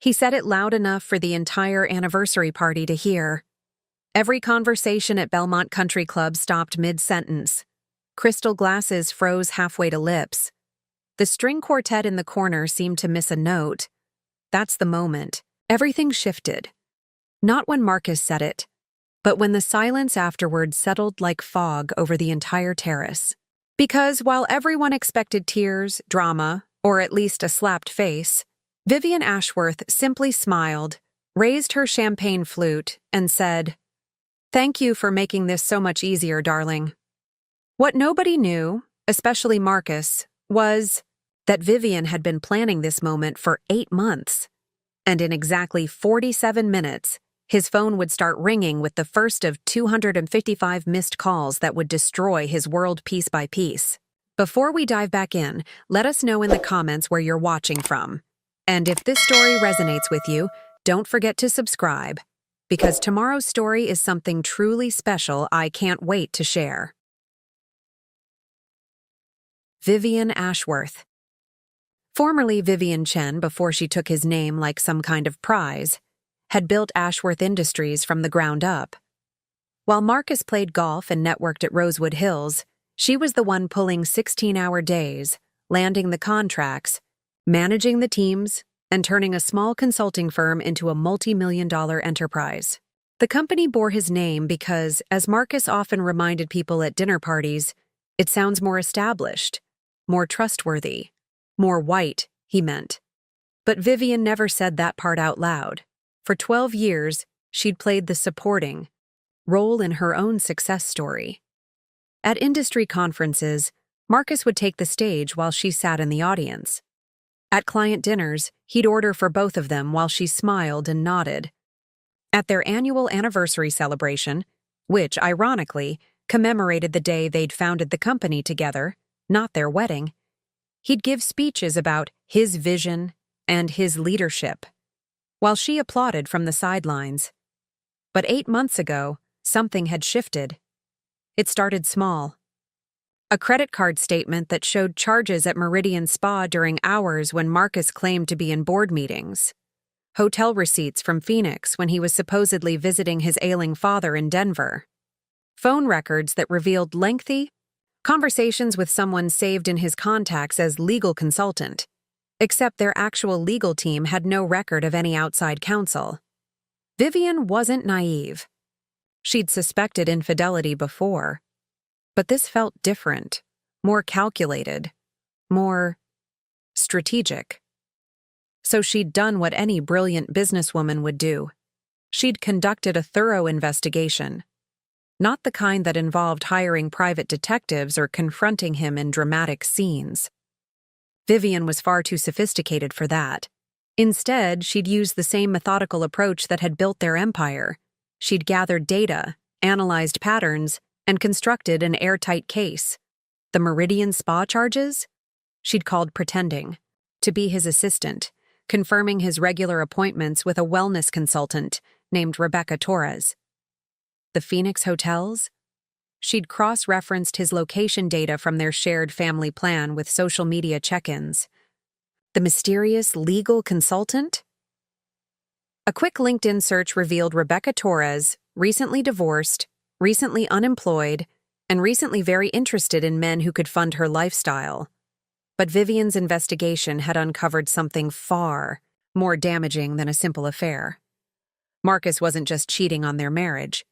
He said it loud enough for the entire anniversary party to hear. Every conversation at Bellmont Country Club stopped mid-sentence. Crystal glasses froze halfway to lips. The string quartet in the corner seemed to miss a note. That's the moment. Everything shifted. Not when Marcus said it, but when the silence afterward settled like fog over the entire terrace. Because while everyone expected tears, drama, or at least a slapped face, Vivian Ashworth simply smiled, raised her champagne flute, and said, "Thank you for making this so much easier, darling." What nobody knew, especially Marcus, was that Vivian had been planning this moment for 8 months. And in exactly 47 minutes, his phone would start ringing with the first of 255 missed calls that would destroy his world piece by piece. Before we dive back in, let us know in the comments where you're watching from. And if this story resonates with you, don't forget to subscribe, because tomorrow's story is something truly special I can't wait to share. Vivian Ashworth. Formerly Vivian Chen, before she took his name like some kind of prize, had built Ashworth Industries from the ground up. While Marcus played golf and networked at Rosewood Hills, she was the one pulling 16-hour days, landing the contracts, managing the teams, and turning a small consulting firm into a multi-million-dollar enterprise. The company bore his name because, as Marcus often reminded people at dinner parties, it sounds more established, more trustworthy, more white, he meant. But Vivian never said that part out loud. For 12 years, she'd played the supporting role in her own success story. At industry conferences, Marcus would take the stage while she sat in the audience. At client dinners, he'd order for both of them while she smiled and nodded. At their annual anniversary celebration, which, ironically, commemorated the day they'd founded the company together, not their wedding, he'd give speeches about his vision and his leadership, while she applauded from the sidelines. But 8 months ago, something had shifted. It started small. A credit card statement that showed charges at Meridian Spa during hours when Marcus claimed to be in board meetings. Hotel receipts from Phoenix when he was supposedly visiting his ailing father in Denver. Phone records that revealed lengthy conversations with someone saved in his contacts as legal consultant, except their actual legal team had no record of any outside counsel. Vivian wasn't naive. She'd suspected infidelity before, but this felt different, more calculated, more strategic. So she'd done what any brilliant businesswoman would do. She'd conducted a thorough investigation, not the kind that involved hiring private detectives or confronting him in dramatic scenes. Vivian was far too sophisticated for that. Instead, she'd used the same methodical approach that had built their empire. She'd gathered data, analyzed patterns, and constructed an airtight case. The Meridian Spa charges? She'd called pretending to be his assistant, confirming his regular appointments with a wellness consultant named Rebecca Torres. The Phoenix hotels? She'd cross-referenced his location data from their shared family plan with social media check-ins. The mysterious legal consultant? A quick LinkedIn search revealed Rebecca Torres, recently divorced, recently unemployed, and recently very interested in men who could fund her lifestyle. But Vivian's investigation had uncovered something far more damaging than a simple affair. Marcus wasn't just cheating on their marriage.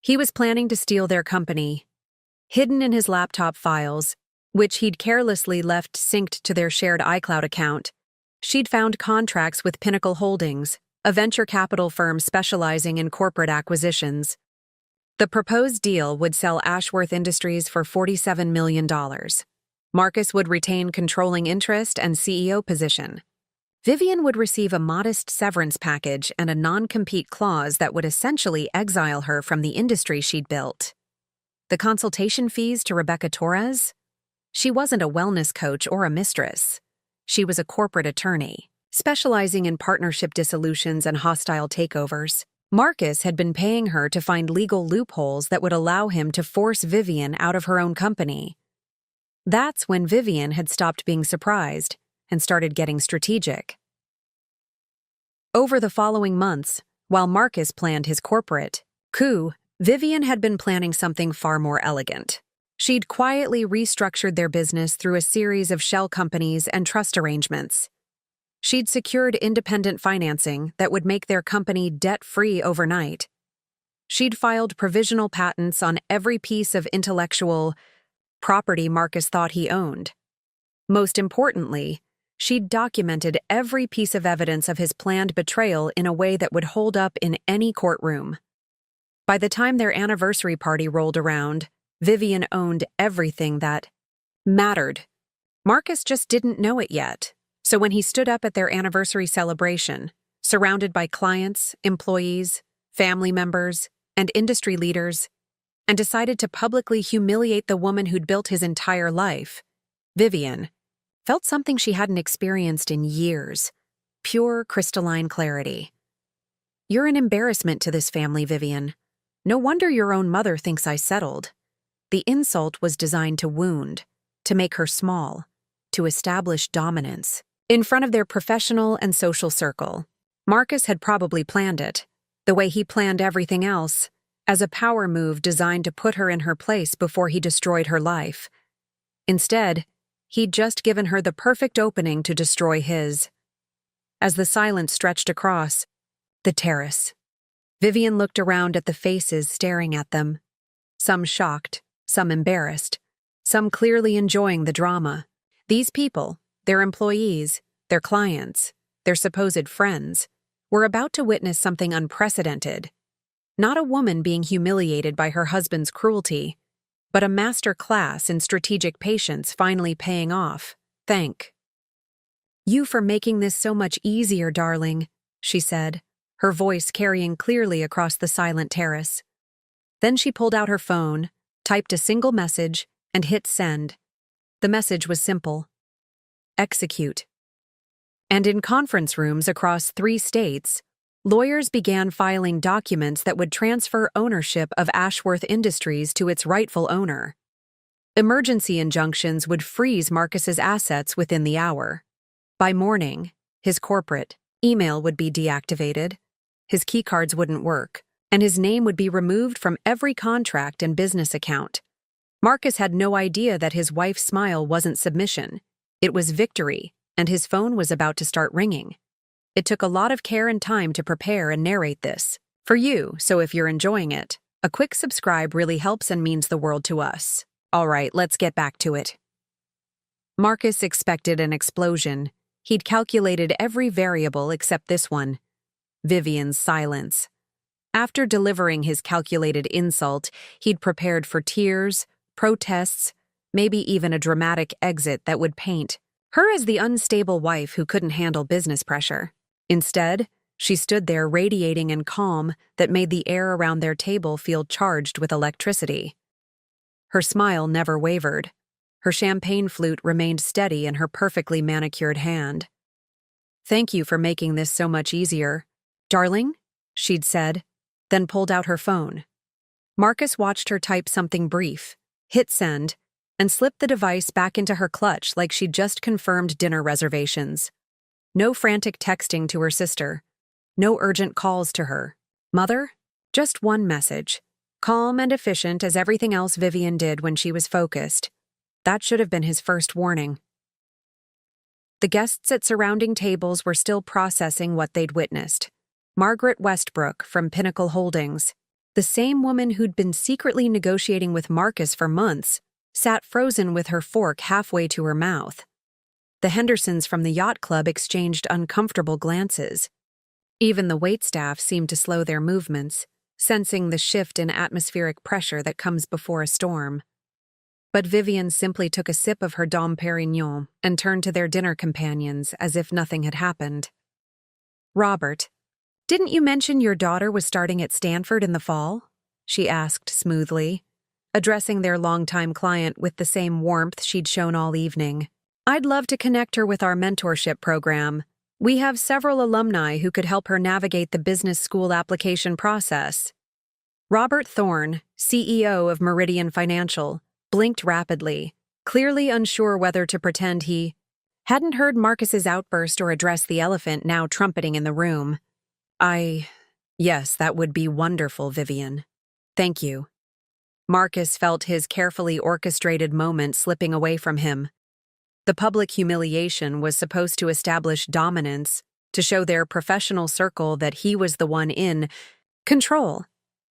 He was planning to steal their company. Hidden in his laptop files, which he'd carelessly left synced to their shared iCloud account, she'd found contracts with Pinnacle Holdings, a venture capital firm specializing in corporate acquisitions. The proposed deal would sell Ashworth Industries for $47 million. Marcus would retain controlling interest and CEO position. Vivian would receive a modest severance package and a non-compete clause that would essentially exile her from the industry she'd built. The consultation fees to Rebecca Torres? She wasn't a wellness coach or a mistress. She was a corporate attorney, specializing in partnership dissolutions and hostile takeovers. Marcus had been paying her to find legal loopholes that would allow him to force Vivian out of her own company. That's when Vivian had stopped being surprised and started getting strategic. Over the following months, while Marcus planned his corporate coup, Vivian had been planning something far more elegant. She'd quietly restructured their business through a series of shell companies and trust arrangements. She'd secured independent financing that would make their company debt-free overnight. She'd filed provisional patents on every piece of intellectual property Marcus thought he owned. Most importantly, she'd documented every piece of evidence of his planned betrayal in a way that would hold up in any courtroom. By the time their anniversary party rolled around, Vivian owned everything that mattered. Marcus just didn't know it yet, so when he stood up at their anniversary celebration, surrounded by clients, employees, family members, and industry leaders, and decided to publicly humiliate the woman who'd built his entire life, Vivian felt something she hadn't experienced in years: pure crystalline clarity. "You're an embarrassment to this family, Vivian. No wonder your own mother thinks I settled." The insult was designed to wound, to make her small, to establish dominance. In front of their professional and social circle, Marcus had probably planned it, the way he planned everything else, as a power move designed to put her in her place before he destroyed her life. Instead, he'd just given her the perfect opening to destroy his. As the silence stretched across the terrace, Vivian looked around at the faces staring at them, some shocked, some embarrassed, some clearly enjoying the drama. These people, their employees, their clients, their supposed friends, were about to witness something unprecedented. Not a woman being humiliated by her husband's cruelty, but a master class in strategic patience finally paying off. "Thank you for making this so much easier, darling," she said, her voice carrying clearly across the silent terrace. Then she pulled out her phone, typed a single message, and hit send. The message was simple: execute. And in conference rooms across 3 states, lawyers began filing documents that would transfer ownership of Ashworth Industries to its rightful owner. Emergency injunctions would freeze Marcus's assets within the hour. By morning, his corporate email would be deactivated, his keycards wouldn't work, and his name would be removed from every contract and business account. Marcus had no idea that his wife's smile wasn't submission. It was victory, and his phone was about to start ringing. It took a lot of care and time to prepare and narrate this for you, so if you're enjoying it, a quick subscribe really helps and means the world to us. All right, let's get back to it. Marcus expected an explosion. He'd calculated every variable except this one: Vivian's silence. After delivering his calculated insult, he'd prepared for tears, protests, maybe even a dramatic exit that would paint her as the unstable wife who couldn't handle business pressure. Instead, she stood there radiating in calm that made the air around their table feel charged with electricity. Her smile never wavered. Her champagne flute remained steady in her perfectly manicured hand. "Thank you for making this so much easier, darling," she'd said, then pulled out her phone. Marcus watched her type something brief, hit send, and slipped the device back into her clutch like she'd just confirmed dinner reservations. No frantic texting to her sister. No urgent calls to her mother. Just one message, calm and efficient as everything else Vivian did when she was focused. That should have been his first warning. The guests at surrounding tables were still processing what they'd witnessed. Margaret Westbrook from Pinnacle Holdings, the same woman who'd been secretly negotiating with Marcus for months, sat frozen with her fork halfway to her mouth. The Hendersons from the yacht club exchanged uncomfortable glances. Even the waitstaff seemed to slow their movements, sensing the shift in atmospheric pressure that comes before a storm. But Vivian simply took a sip of her Dom Perignon and turned to their dinner companions as if nothing had happened. "Robert, didn't you mention your daughter was starting at Stanford in the fall?" she asked smoothly, addressing their longtime client with the same warmth she'd shown all evening. "I'd love to connect her with our mentorship program. We have several alumni who could help her navigate the business school application process." Robert Thorne, CEO of Meridian Financial, blinked rapidly, clearly unsure whether to pretend he hadn't heard Marcus's outburst or address the elephant now trumpeting in the room. Yes, that would be wonderful, Vivian. Thank you. Marcus felt his carefully orchestrated moment slipping away from him. The public humiliation was supposed to establish dominance, to show their professional circle that he was the one in control.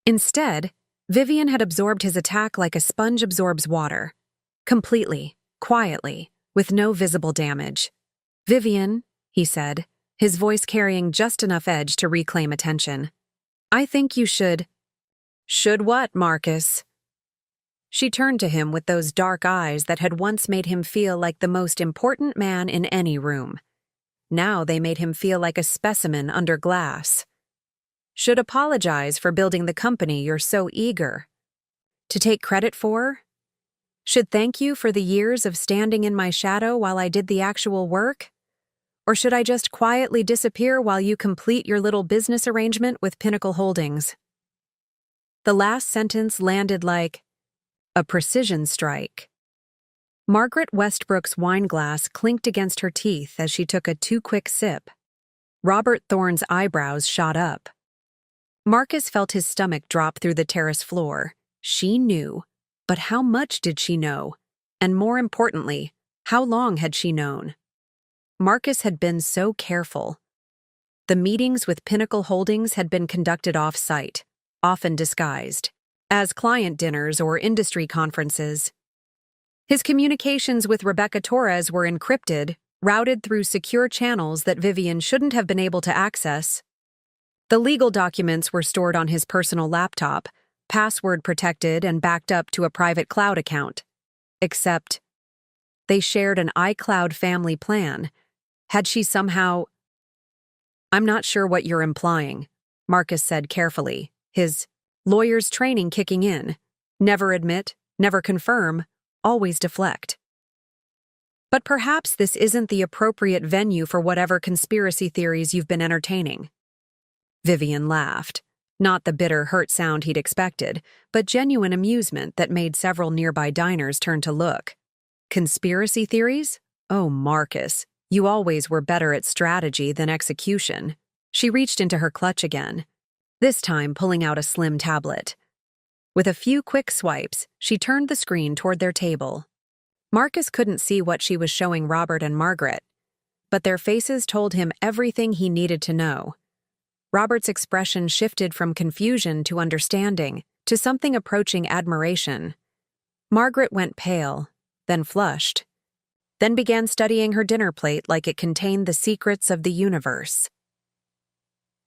Instead, Vivian had absorbed his attack like a sponge absorbs water. Completely, quietly, with no visible damage. "Vivian," he said, his voice carrying just enough edge to reclaim attention. "I think you should." "Should what, Marcus?" She turned to him with those dark eyes that had once made him feel like the most important man in any room. Now they made him feel like a specimen under glass. "Should apologize for building the company you're so eager to take credit for? Should thank you for the years of standing in my shadow while I did the actual work? Or should I just quietly disappear while you complete your little business arrangement with Pinnacle Holdings?" The last sentence landed like a precision strike. Margaret Westbrook's wineglass clinked against her teeth as she took a too-quick sip. Robert Thorne's eyebrows shot up. Marcus felt his stomach drop through the terrace floor. She knew, but how much did she know? And more importantly, how long had she known? Marcus had been so careful. The meetings with Pinnacle Holdings had been conducted off-site, often disguised, as client dinners or industry conferences. His communications with Rebecca Torres were encrypted, routed through secure channels that Vivian shouldn't have been able to access. The legal documents were stored on his personal laptop, password protected and backed up to a private cloud account. Except, they shared an iCloud family plan. Had she somehow— "I'm not sure what you're implying," Marcus said carefully, his lawyer's training kicking in. Never admit, never confirm, always deflect. "But perhaps this isn't the appropriate venue for whatever conspiracy theories you've been entertaining." Vivian laughed, not the bitter, hurt sound he'd expected, but genuine amusement that made several nearby diners turn to look. "Conspiracy theories? Oh, Marcus, you always were better at strategy than execution." She reached into her clutch again, this time pulling out a slim tablet. With a few quick swipes, she turned the screen toward their table. Marcus couldn't see what she was showing Robert and Margaret, but their faces told him everything he needed to know. Robert's expression shifted from confusion to understanding, to something approaching admiration. Margaret went pale, then flushed, then began studying her dinner plate like it contained the secrets of the universe.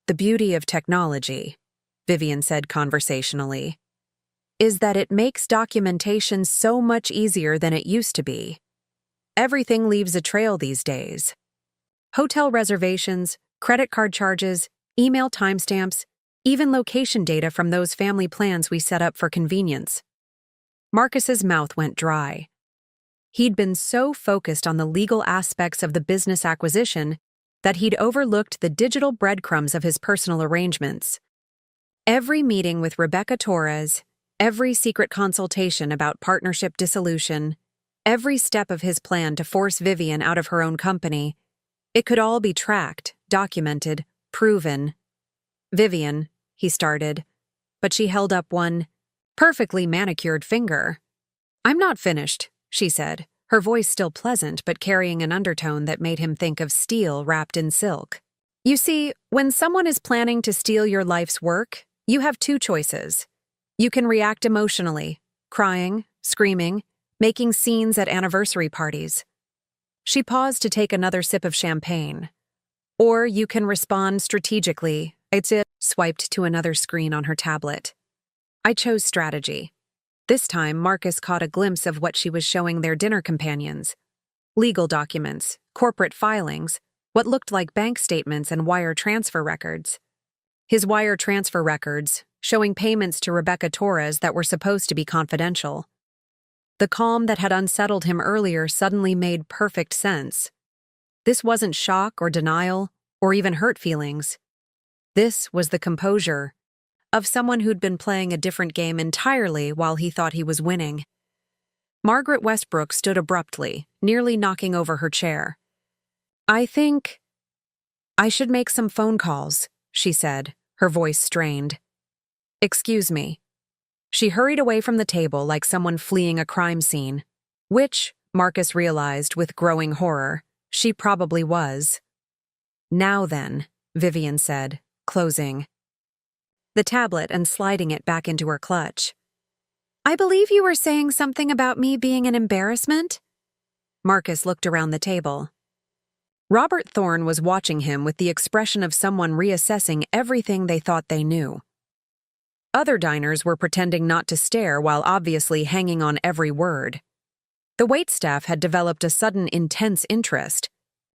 "The beauty of technology," Vivian said conversationally, "is that it makes documentation so much easier than it used to be. Everything leaves a trail these days. Hotel reservations, credit card charges, email timestamps, even location data from those family plans we set up for convenience." Marcus's mouth went dry. He'd been so focused on the legal aspects of the business acquisition that he'd overlooked the digital breadcrumbs of his personal arrangements. Every meeting with Rebecca Torres, every secret consultation about partnership dissolution, every step of his plan to force Vivian out of her own company, it could all be tracked, documented, proven. "Vivian," he started, but she held up one perfectly manicured finger. "I'm not finished," she said, her voice still pleasant but carrying an undertone that made him think of steel wrapped in silk. "You see, when someone is planning to steal your life's work, you have two choices. You can react emotionally, crying, screaming, making scenes at anniversary parties." She paused to take another sip of champagne. "Or you can respond strategically." It swiped to another screen on her tablet. "I chose strategy." This time, Marcus caught a glimpse of what she was showing their dinner companions. Legal documents, corporate filings, what looked like bank statements and wire transfer records. His wire transfer records, showing payments to Rebecca Torres that were supposed to be confidential. The calm that had unsettled him earlier suddenly made perfect sense. This wasn't shock or denial, or even hurt feelings. This was the composure of someone who'd been playing a different game entirely while he thought he was winning. Margaret Westbrook stood abruptly, nearly knocking over her chair. I think I should make some phone calls, she said, her voice strained. Excuse me. She hurried away from the table like someone fleeing a crime scene, which, Marcus realized with growing horror, she probably was. Now then, Vivian said, closing the tablet and sliding it back into her clutch. I believe you were saying something about me being an embarrassment? Marcus looked around the table. Robert Thorne was watching him with the expression of someone reassessing everything they thought they knew. Other diners were pretending not to stare while obviously hanging on every word. The waitstaff had developed a sudden intense interest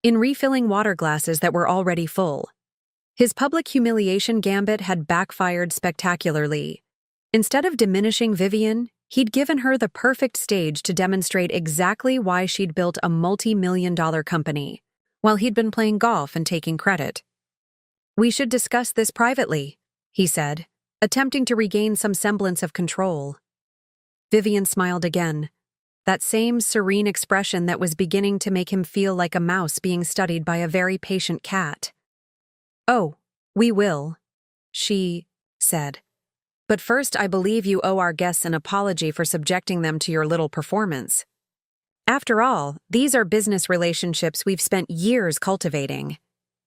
in refilling water glasses that were already full. His public humiliation gambit had backfired spectacularly. Instead of diminishing Vivian, he'd given her the perfect stage to demonstrate exactly why she'd built a multi-million-dollar company, while he'd been playing golf and taking credit. We should discuss this privately, he said, attempting to regain some semblance of control. Vivian smiled again, that same serene expression that was beginning to make him feel like a mouse being studied by a very patient cat. Oh, we will, she said. But first, I believe you owe our guests an apology for subjecting them to your little performance. After all, these are business relationships we've spent years cultivating.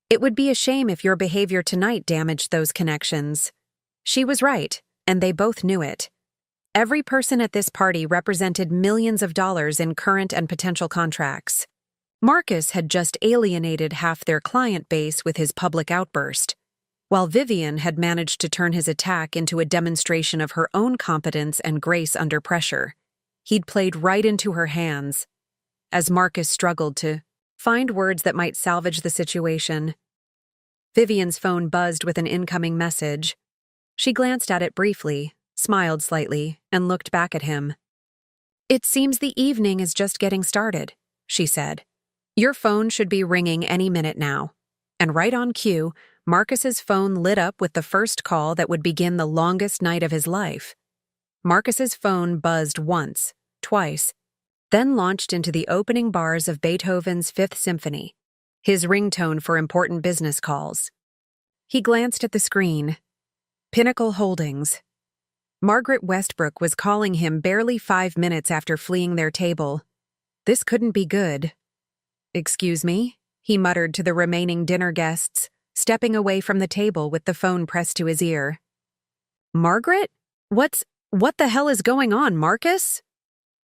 It would be a shame if your behavior tonight damaged those connections. She was right, and they both knew it. Every person at this party represented millions of dollars in current and potential contracts. Marcus had just alienated half their client base with his public outburst, while Vivian had managed to turn his attack into a demonstration of her own competence and grace under pressure. He'd played right into her hands. As Marcus struggled to find words that might salvage the situation, Vivian's phone buzzed with an incoming message. She glanced at it briefly, smiled slightly, and looked back at him. It seems the evening is just getting started, she said. Your phone should be ringing any minute now. And right on cue, Marcus's phone lit up with the first call that would begin the longest night of his life. Marcus's phone buzzed once, twice, then launched into the opening bars of Beethoven's Fifth Symphony, his ringtone for important business calls. He glanced at the screen. Pinnacle Holdings. Margaret Westbrook was calling him barely 5 minutes after fleeing their table. This couldn't be good. Excuse me, he muttered to the remaining dinner guests, stepping away from the table with the phone pressed to his ear. Margaret? What the hell is going on, Marcus?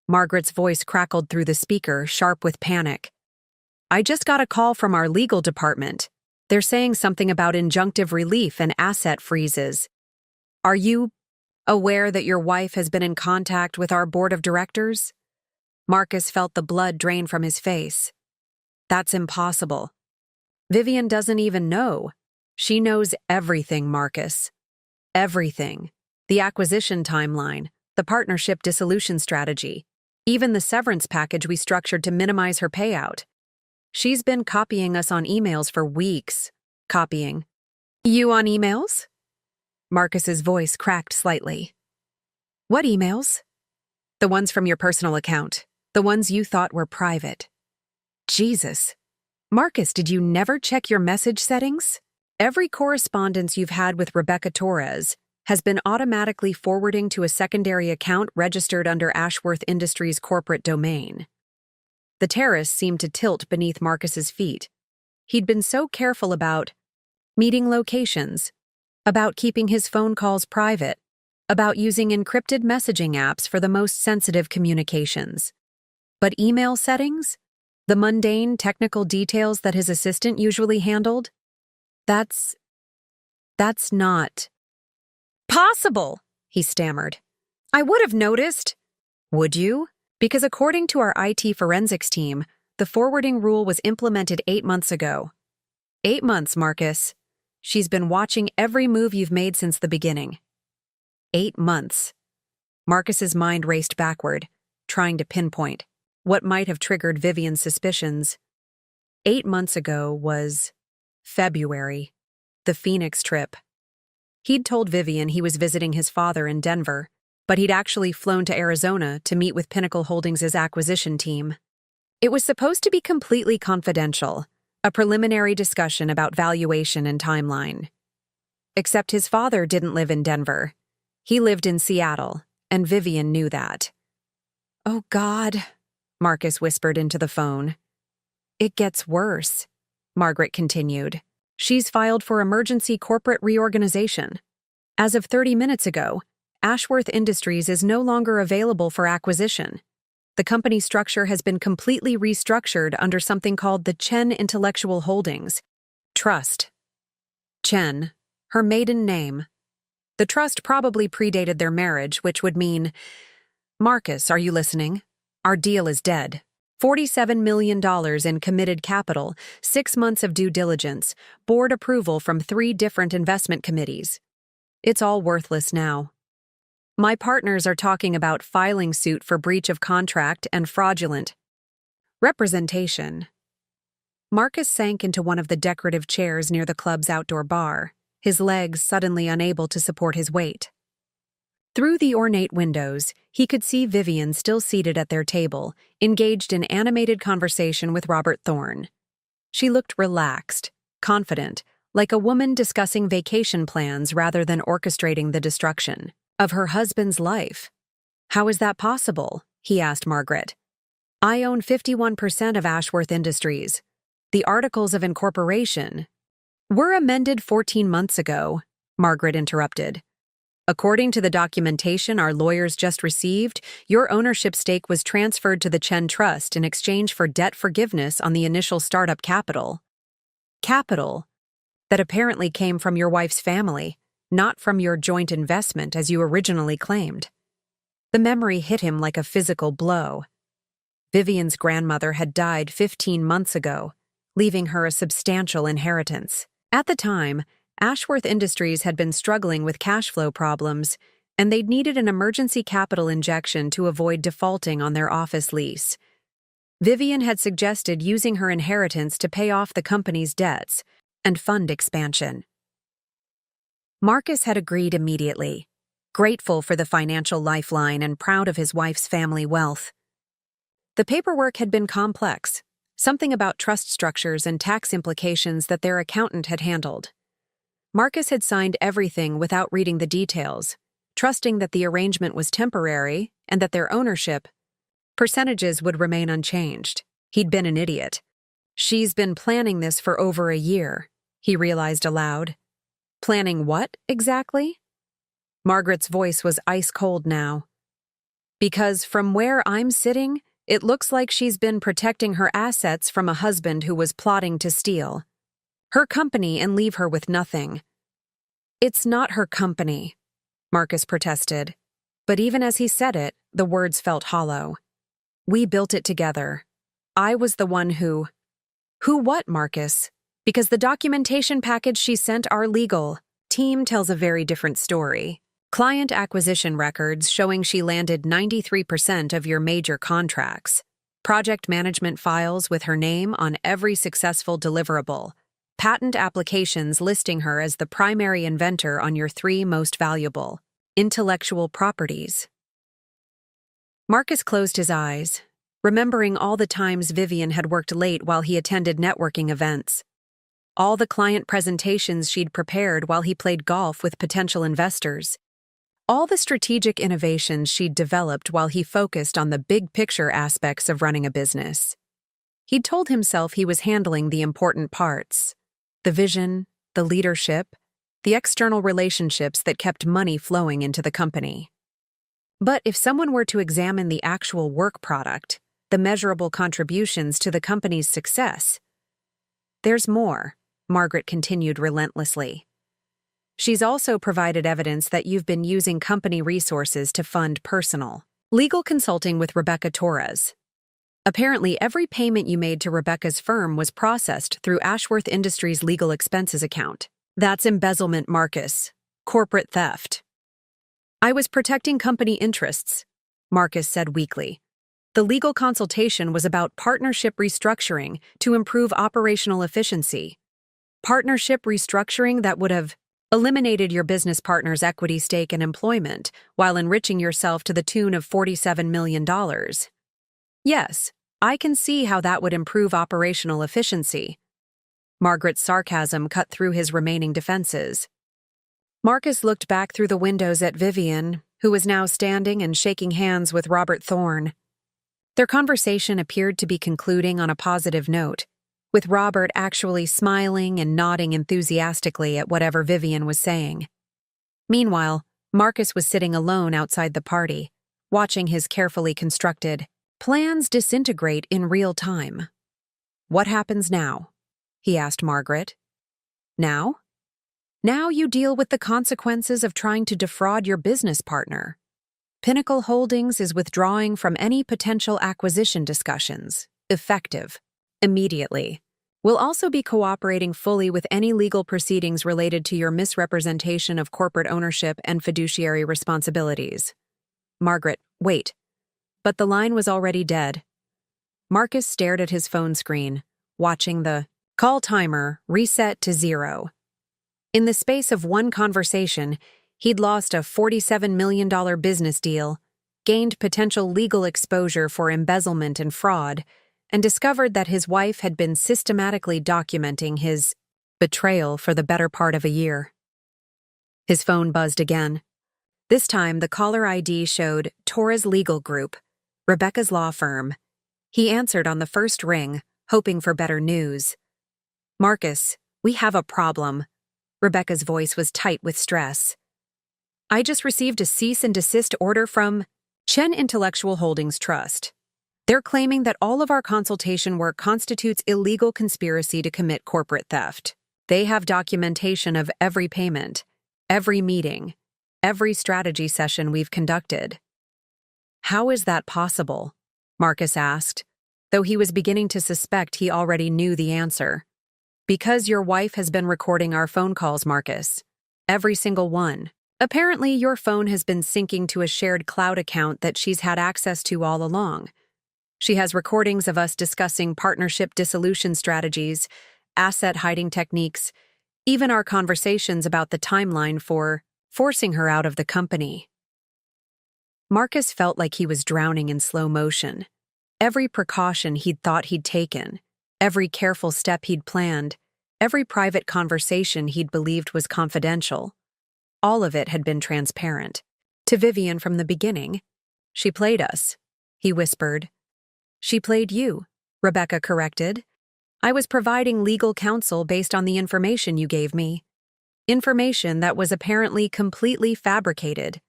Margaret's voice crackled through the speaker, sharp with panic. I just got a call from our legal department. They're saying something about injunctive relief and asset freezes. Are you aware that your wife has been in contact with our board of directors? Marcus felt the blood drain from his face. That's impossible. Vivian doesn't even know. She knows everything, Marcus. Everything. The acquisition timeline, the partnership dissolution strategy, even the severance package we structured to minimize her payout. She's been copying us on emails for weeks. Copying. You on emails? Marcus's voice cracked slightly. What emails? The ones from your personal account. The ones you thought were private. Jesus. Marcus, did you never check your message settings? Every correspondence you've had with Rebecca Torres has been automatically forwarding to a secondary account registered under Ashworth Industries' corporate domain. The terrace seemed to tilt beneath Marcus's feet. He'd been so careful about meeting locations, about keeping his phone calls private, about using encrypted messaging apps for the most sensitive communications. But email settings? The mundane technical details that his assistant usually handled? That's not possible, he stammered. I would have noticed. Would you? Because according to our IT forensics team, the forwarding rule was implemented 8 months ago. 8 months, Marcus. She's been watching every move you've made since the beginning. 8 months. Marcus's mind raced backward, trying to pinpoint what might have triggered Vivian's suspicions. 8 months ago was February, the Phoenix trip. He'd told Vivian he was visiting his father in Denver, but he'd actually flown to Arizona to meet with Pinnacle Holdings' acquisition team. It was supposed to be completely confidential, A preliminary discussion about valuation and timeline. Except his father didn't live in Denver. He lived in Seattle, and Vivian knew that. "Oh, God," Marcus whispered into the phone. "It gets worse," Margaret continued. "She's filed for emergency corporate reorganization. As of 30 minutes ago, Ashworth Industries is no longer available for acquisition. The company structure has been completely restructured under something called the Chen Intellectual Holdings Trust. Chen, her maiden name. The trust probably predated their marriage, which would mean, Marcus, are you listening? Our deal is dead. $47 million in committed capital, 6 months of due diligence, board approval from 3 different investment committees. It's all worthless now. My partners are talking about filing suit for breach of contract and fraudulent representation." Marcus sank into one of the decorative chairs near the club's outdoor bar, his legs suddenly unable to support his weight. Through the ornate windows, he could see Vivian still seated at their table, engaged in animated conversation with Robert Thorne. She looked relaxed, confident, like a woman discussing vacation plans rather than orchestrating the destruction of her husband's life. "How is that possible?" he asked Margaret. "I own 51% of Ashworth Industries. The articles of incorporation were amended 14 months ago," Margaret interrupted. "According to the documentation our lawyers just received, your ownership stake was transferred to the Chen Trust in exchange for debt forgiveness on the initial startup capital. Capital that apparently came from your wife's family, not from your joint investment as you originally claimed." The memory hit him like a physical blow. Vivian's grandmother had died 15 months ago, leaving her a substantial inheritance. At the time, Ashworth Industries had been struggling with cash flow problems, and they'd needed an emergency capital injection to avoid defaulting on their office lease. Vivian had suggested using her inheritance to pay off the company's debts and fund expansion. Marcus had agreed immediately, grateful for the financial lifeline and proud of his wife's family wealth. The paperwork had been complex, something about trust structures and tax implications that their accountant had handled. Marcus had signed everything without reading the details, trusting that the arrangement was temporary and that their ownership percentages would remain unchanged. He'd been an idiot. "She's been planning this for over a year," he realized aloud. "Planning what, exactly?" Margaret's voice was ice cold now. "Because from where I'm sitting, it looks like she's been protecting her assets from a husband who was plotting to steal her company and leave her with nothing." "It's not her company," Marcus protested. But even as he said it, the words felt hollow. "We built it together. I was the one who..." "Who what, Marcus? Because the documentation package she sent our legal team tells a very different story. Client acquisition records showing she landed 93% of your major contracts. Project management files with her name on every successful deliverable. Patent applications listing her as the primary inventor on your 3 most valuable intellectual properties." Marcus closed his eyes, remembering all the times Vivian had worked late while he attended networking events. All the client presentations she'd prepared while he played golf with potential investors. All the strategic innovations she'd developed while he focused on the big-picture aspects of running a business. He'd told himself he was handling the important parts: the vision, the leadership, the external relationships that kept money flowing into the company. But if someone were to examine the actual work product, the measurable contributions to the company's success, there's more, Margaret continued relentlessly. She's also provided evidence that you've been using company resources to fund personal legal consulting with Rebecca Torres. Apparently, every payment you made to Rebecca's firm was processed through Ashworth Industries' legal expenses account. That's embezzlement, Marcus. Corporate theft. "I was protecting company interests," Marcus said weakly. "The legal consultation was about partnership restructuring to improve operational efficiency. Partnership restructuring that would have eliminated your business partner's equity stake and employment while enriching yourself to the tune of $47 million. Yes, I can see how that would improve operational efficiency. Margaret's sarcasm cut through his remaining defenses. Marcus looked back through the windows at Vivian, who was now standing and shaking hands with Robert Thorne. Their conversation appeared to be concluding on a positive note, with Robert actually smiling and nodding enthusiastically at whatever Vivian was saying. Meanwhile, Marcus was sitting alone outside the party, watching his carefully constructed plans disintegrate in real time. "What happens now?" he asked Margaret. "Now? Now you deal with the consequences of trying to defraud your business partner. Pinnacle Holdings is withdrawing from any potential acquisition discussions, effective, immediately. We'll also be cooperating fully with any legal proceedings related to your misrepresentation of corporate ownership and fiduciary responsibilities." Margaret, wait. But the line was already dead. Marcus stared at his phone screen, watching the call timer reset to 0. In the space of one conversation, he'd lost a $47 million business deal, gained potential legal exposure for embezzlement and fraud, and discovered that his wife had been systematically documenting his betrayal for the better part of a year. His phone buzzed again. This time, the caller ID showed Torres Legal Group, Rebecca's law firm. He answered on the first ring, hoping for better news. "Marcus, we have a problem." Rebecca's voice was tight with stress. "I just received a cease and desist order from Chen Intellectual Holdings Trust. They're claiming that all of our consultation work constitutes illegal conspiracy to commit corporate theft. They have documentation of every payment, every meeting, every strategy session we've conducted." "How is that possible?" Marcus asked, though he was beginning to suspect he already knew the answer. "Because your wife has been recording our phone calls, Marcus. Every single one. Apparently, your phone has been syncing to a shared cloud account that she's had access to all along. She has recordings of us discussing partnership dissolution strategies, asset hiding techniques, even our conversations about the timeline for forcing her out of the company." Marcus felt like he was drowning in slow motion. Every precaution he'd thought he'd taken, every careful step he'd planned, every private conversation he'd believed was confidential, all of it had been transparent. To Vivian from the beginning. "She played us," he whispered. "She played you," Rebecca corrected. "I was providing legal counsel based on the information you gave me. Information that was apparently completely fabricated.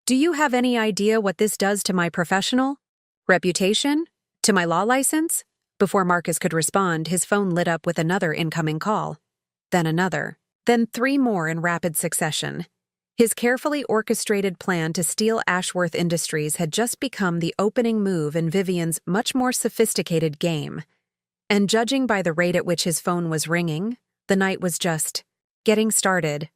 Do you have any idea what this does to my professional reputation? To my law license?" Before Marcus could respond, his phone lit up with another incoming call. Then another. Then 3 more in rapid succession. His carefully orchestrated plan to steal Ashworth Industries had just become the opening move in Vivian's much more sophisticated game. And judging by the rate at which his phone was ringing, the night was just getting started.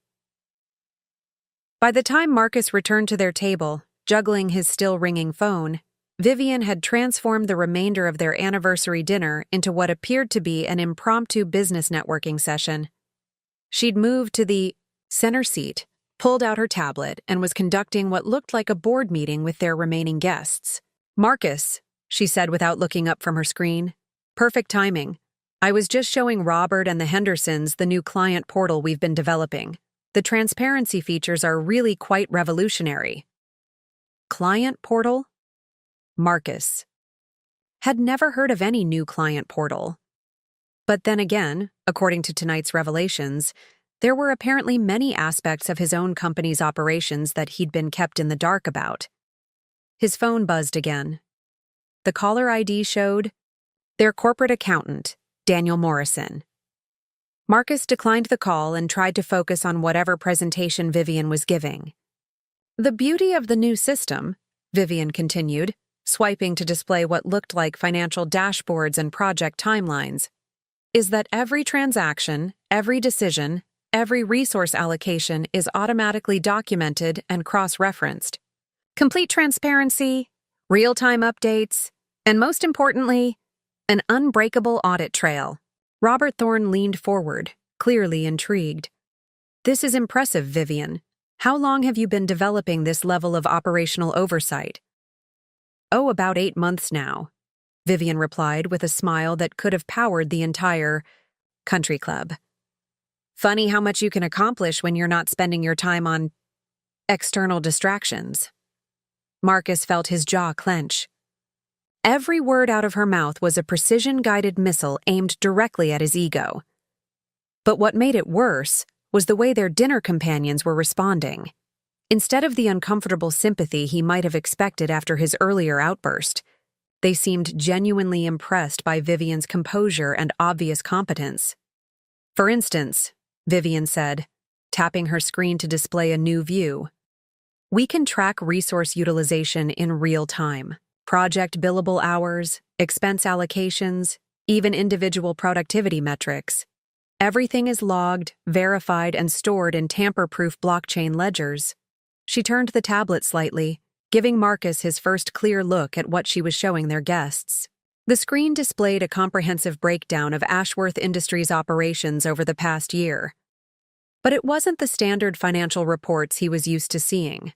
By the time Marcus returned to their table, juggling his still ringing phone, Vivian had transformed the remainder of their anniversary dinner into what appeared to be an impromptu business networking session. She'd moved to the center seat, pulled out her tablet, and was conducting what looked like a board meeting with their remaining guests. "Marcus," she said without looking up from her screen. "Perfect timing. I was just showing Robert and the Hendersons the new client portal we've been developing. The transparency features are really quite revolutionary." Client portal? Marcus had never heard of any new client portal. But then again, according to tonight's revelations, there were apparently many aspects of his own company's operations that he'd been kept in the dark about. His phone buzzed again. The caller ID showed their corporate accountant, Daniel Morrison. Marcus declined the call and tried to focus on whatever presentation Vivian was giving. "The beauty of the new system," Vivian continued, swiping to display what looked like financial dashboards and project timelines, "is that every transaction, every decision, every resource allocation is automatically documented and cross-referenced. Complete transparency, real-time updates, and most importantly, an unbreakable audit trail." Robert Thorne leaned forward, clearly intrigued. "This is impressive, Vivian. How long have you been developing this level of operational oversight?" "Oh, about 8 months now," Vivian replied with a smile that could have powered the entire Country Club. Funny how much you can accomplish when you're not spending your time on external distractions. Marcus felt his jaw clench. Every word out of her mouth was a precision-guided missile aimed directly at his ego. But what made it worse was the way their dinner companions were responding. Instead of the uncomfortable sympathy he might have expected after his earlier outburst, they seemed genuinely impressed by Vivian's composure and obvious competence. For instance, Vivian said, tapping her screen to display a new view, "We can track resource utilization in real time. Project billable hours, expense allocations, even individual productivity metrics. Everything is logged, verified, and stored in tamper-proof blockchain ledgers." She turned the tablet slightly, giving Marcus his first clear look at what she was showing their guests. The screen displayed a comprehensive breakdown of Ashworth Industries' operations over the past year. But it wasn't the standard financial reports he was used to seeing.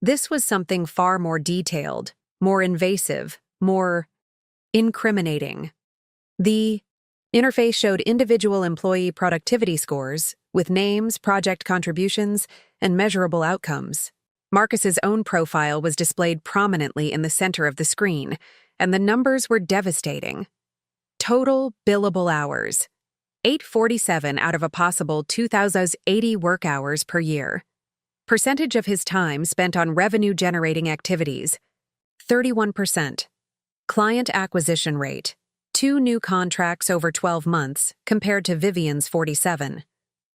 This was something far more detailed, more invasive, more incriminating. The interface showed individual employee productivity scores, with names, project contributions, and measurable outcomes. Marcus's own profile was displayed prominently in the center of the screen, and the numbers were devastating. Total billable hours: 847 out of a possible 2,080 work hours per year. Percentage of his time spent on revenue-generating activities: 31%. Client acquisition rate: 2 new contracts over 12 months compared to Vivian's 47.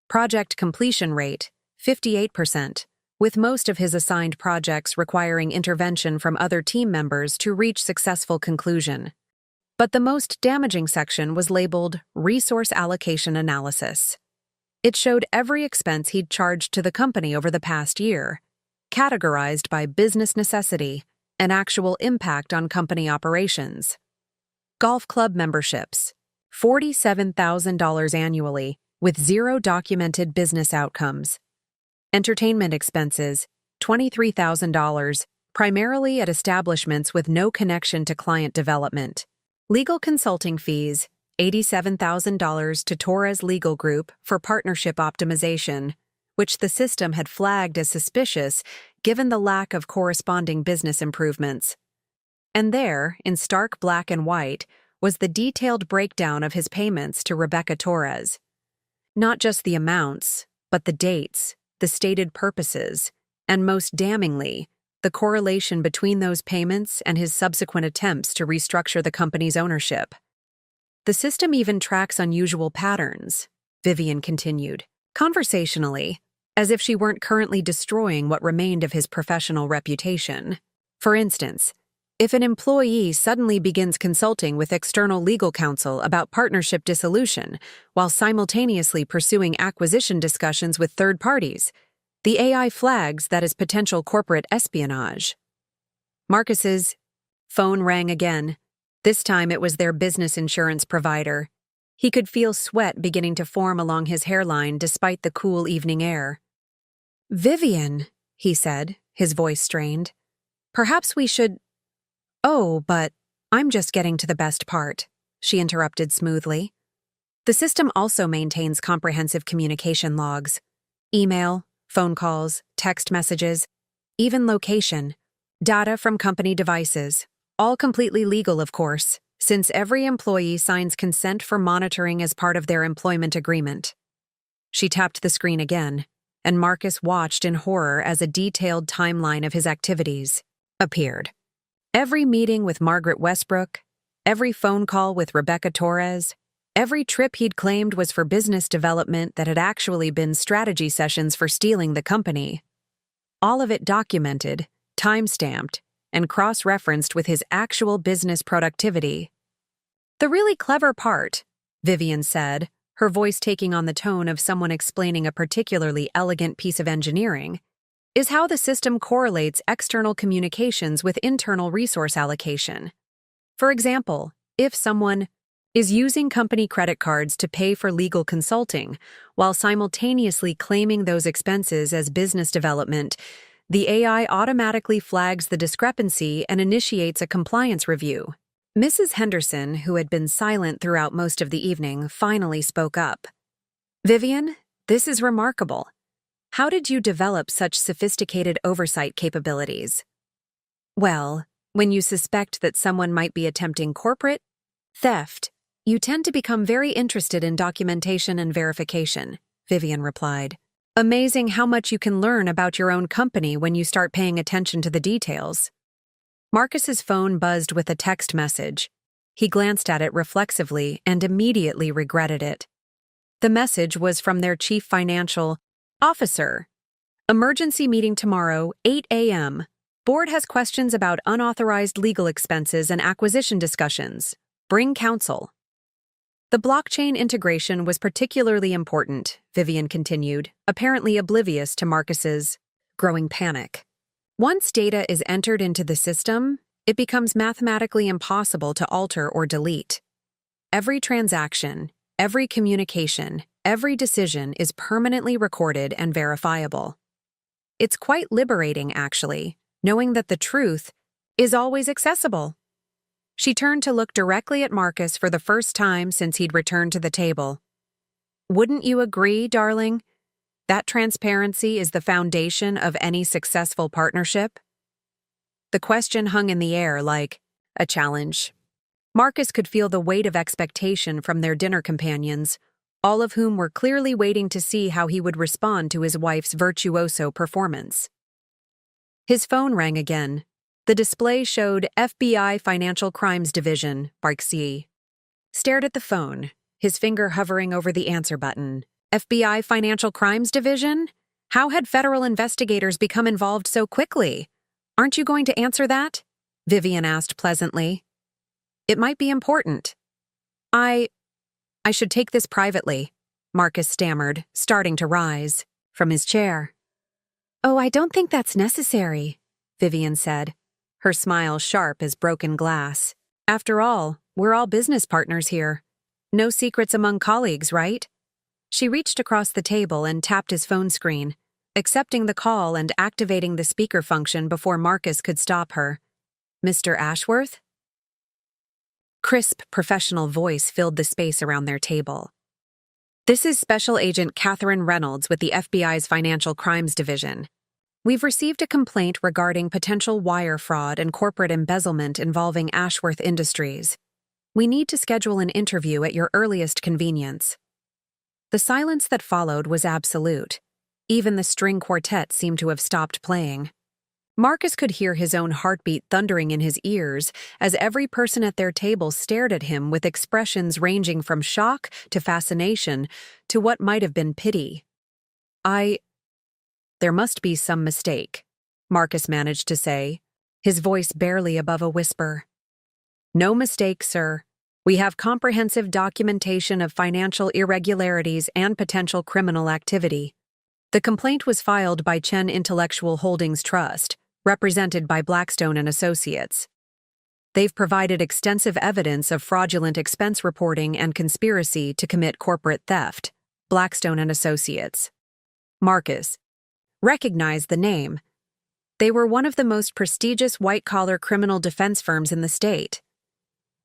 Project completion rate: 58%, with most of his assigned projects requiring intervention from other team members to reach successful conclusion. But the most damaging section was labeled Resource Allocation Analysis. It showed every expense he'd charged to the company over the past year, categorized by business necessity and actual impact on company operations. Golf club memberships: $47,000 annually, with 0 documented business outcomes. Entertainment expenses: $23,000, primarily at establishments with no connection to client development. Legal consulting fees: $87,000 to Torres Legal Group for partnership optimization, which the system had flagged as suspicious given the lack of corresponding business improvements. And there, in stark black and white, was the detailed breakdown of his payments to Rebecca Torres. Not just the amounts, but the dates, the stated purposes, and most damningly, the correlation between those payments and his subsequent attempts to restructure the company's ownership. The system even tracks unusual patterns, Vivian continued, conversationally, as if she weren't currently destroying what remained of his professional reputation. For instance, if an employee suddenly begins consulting with external legal counsel about partnership dissolution while simultaneously pursuing acquisition discussions with third parties, the AI flags that as potential corporate espionage. Marcus's phone rang again. This time it was their business insurance provider. He could feel sweat beginning to form along his hairline despite the cool evening air. "Vivian," he said, his voice strained. "Perhaps we should—" "Oh, but I'm just getting to the best part," she interrupted smoothly. The system also maintains comprehensive communication logs: email, phone calls, text messages, even location, data from company devices, all completely legal, of course, since every employee signs consent for monitoring as part of their employment agreement. She tapped the screen again, and Marcus watched in horror as a detailed timeline of his activities appeared. Every meeting with Margaret Westbrook, every phone call with Rebecca Torres, every trip he'd claimed was for business development that had actually been strategy sessions for stealing the company. All of it documented, time-stamped, and cross-referenced with his actual business productivity. "The really clever part," Vivian said, her voice taking on the tone of someone explaining a particularly elegant piece of engineering, "is how the system correlates external communications with internal resource allocation. For example, if someone is using company credit cards to pay for legal consulting while simultaneously claiming those expenses as business development, the AI automatically flags the discrepancy and initiates a compliance review. Mrs. Henderson, who had been silent throughout most of the evening, finally spoke up. Vivian, this is remarkable. How did you develop such sophisticated oversight capabilities? Well, when you suspect that someone might be attempting corporate theft, you tend to become very interested in documentation and verification, Vivian replied. Amazing how much you can learn about your own company when you start paying attention to the details. Marcus's phone buzzed with a text message. He glanced at it reflexively and immediately regretted it. The message was from their chief financial officer. Emergency meeting tomorrow, 8 a.m. Board has questions about unauthorized legal expenses and acquisition discussions. Bring counsel. The blockchain integration was particularly important, Vivian continued, apparently oblivious to Marcus's growing panic. Once data is entered into the system, it becomes mathematically impossible to alter or delete. Every transaction, every communication, every decision is permanently recorded and verifiable. It's quite liberating, actually, knowing that the truth is always accessible. She turned to look directly at Marcus for the first time since he'd returned to the table. Wouldn't you agree, darling? That transparency is the foundation of any successful partnership? The question hung in the air like a challenge. Marcus could feel the weight of expectation from their dinner companions, all of whom were clearly waiting to see how he would respond to his wife's virtuoso performance. His phone rang again. The display showed FBI Financial Crimes Division, Barksy. Stared at the phone, his finger hovering over the answer button. FBI Financial Crimes Division? How had federal investigators become involved so quickly? Aren't you going to answer that? Vivian asked pleasantly. It might be important. I should take this privately, Marcus stammered, starting to rise from his chair. Oh, I don't think that's necessary, Vivian said, her smile sharp as broken glass. After all, we're all business partners here. No secrets among colleagues, right? She reached across the table and tapped his phone screen, accepting the call and activating the speaker function before Marcus could stop her. Mr. Ashworth? Crisp, professional voice filled the space around their table. This is Special Agent Catherine Reynolds with the FBI's Financial Crimes Division. We've received a complaint regarding potential wire fraud and corporate embezzlement involving Ashworth Industries. We need to schedule an interview at your earliest convenience. The silence that followed was absolute. Even the string quartet seemed to have stopped playing. Marcus could hear his own heartbeat thundering in his ears as every person at their table stared at him with expressions ranging from shock to fascination to what might have been pity. There must be some mistake, Marcus managed to say, his voice barely above a whisper. No mistake, sir. We have comprehensive documentation of financial irregularities and potential criminal activity. The complaint was filed by Chen Intellectual Holdings Trust, represented by Blackstone and Associates. They've provided extensive evidence of fraudulent expense reporting and conspiracy to commit corporate theft. Blackstone and Associates. Marcus recognized the name. They were one of the most prestigious white-collar criminal defense firms in the state.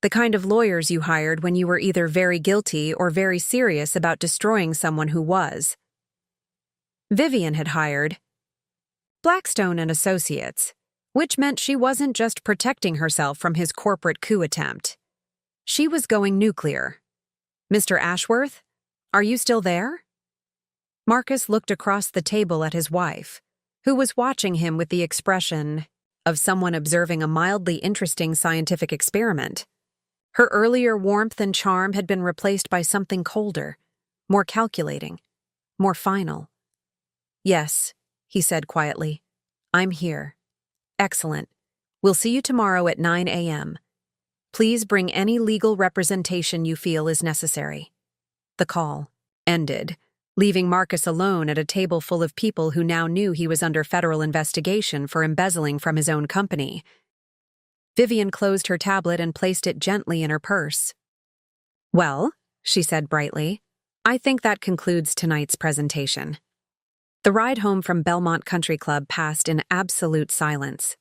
The kind of lawyers you hired when you were either very guilty or very serious about destroying someone who was. Vivian had hired Blackstone and Associates, which meant she wasn't just protecting herself from his corporate coup attempt. She was going nuclear. Mr. Ashworth, are you still there? Marcus looked across the table at his wife, who was watching him with the expression of someone observing a mildly interesting scientific experiment. Her earlier warmth and charm had been replaced by something colder, more calculating, more final. Yes, he said quietly. I'm here. Excellent. We'll see you tomorrow at 9 a.m. Please bring any legal representation you feel is necessary. The call ended, leaving Marcus alone at a table full of people who now knew he was under federal investigation for embezzling from his own company. Vivian closed her tablet and placed it gently in her purse. Well, she said brightly, I think that concludes tonight's presentation. The ride home from Bellmont Country Club passed in absolute silence.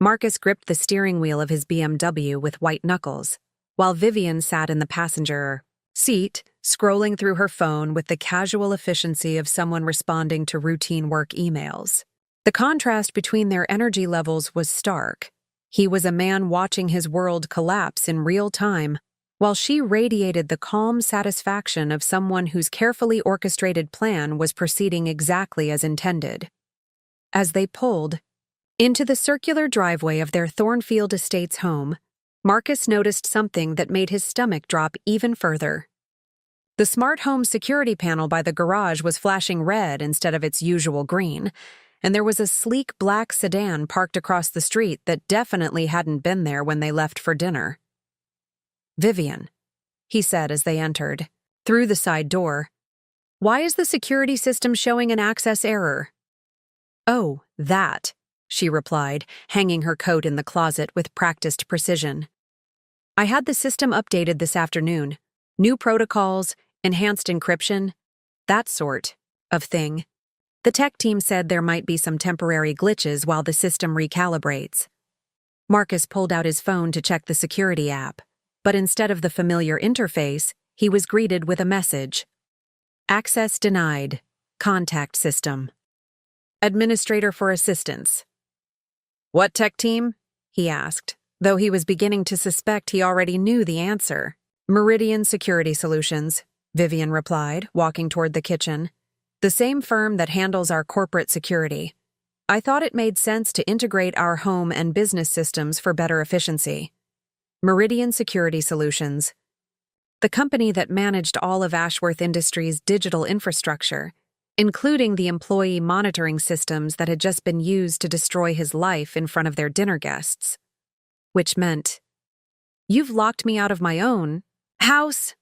Marcus gripped the steering wheel of his BMW with white knuckles, while Vivian sat in the passenger seat, scrolling through her phone with the casual efficiency of someone responding to routine work emails. The contrast between their energy levels was stark. He was a man watching his world collapse in real time, while she radiated the calm satisfaction of someone whose carefully orchestrated plan was proceeding exactly as intended. As they pulled into the circular driveway of their Thornfield Estates home, Marcus noticed something that made his stomach drop even further. The smart home security panel by the garage was flashing red instead of its usual green, and there was a sleek black sedan parked across the street that definitely hadn't been there when they left for dinner. "Vivian," he said as they entered, through the side door. "Why is the security system showing an access error?" "Oh, that," she replied, hanging her coat in the closet with practiced precision. "I had the system updated this afternoon. New protocols, enhanced encryption, that sort of thing. The tech team said there might be some temporary glitches while the system recalibrates." Marcus pulled out his phone to check the security app, but instead of the familiar interface, he was greeted with a message. "Access denied. Contact system. Administrator for assistance." "What tech team?" he asked, though he was beginning to suspect he already knew the answer. "Meridian Security Solutions," Vivian replied, walking toward the kitchen. "The same firm that handles our corporate security. I thought it made sense to integrate our home and business systems for better efficiency." Meridian Security Solutions, the company that managed all of Ashworth Industries' digital infrastructure, including the employee monitoring systems that had just been used to destroy his life in front of their dinner guests. Which meant, "You've locked me out of my own house,"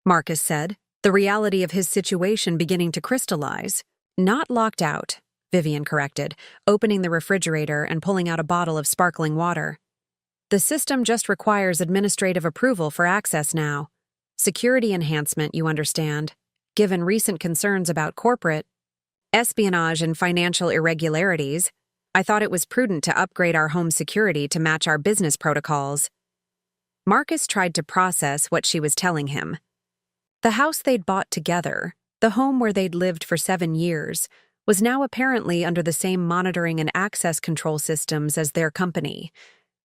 Marcus said, the reality of his situation beginning to crystallize. "Not locked out," Vivian corrected, opening the refrigerator and pulling out a bottle of sparkling water. "The system just requires administrative approval for access now. Security enhancement, you understand. Given recent concerns about corporate espionage and financial irregularities, I thought it was prudent to upgrade our home security to match our business protocols." Marcus tried to process what she was telling him. The house they'd bought together, the home where they'd lived for 7 years, was now apparently under the same monitoring and access control systems as their company,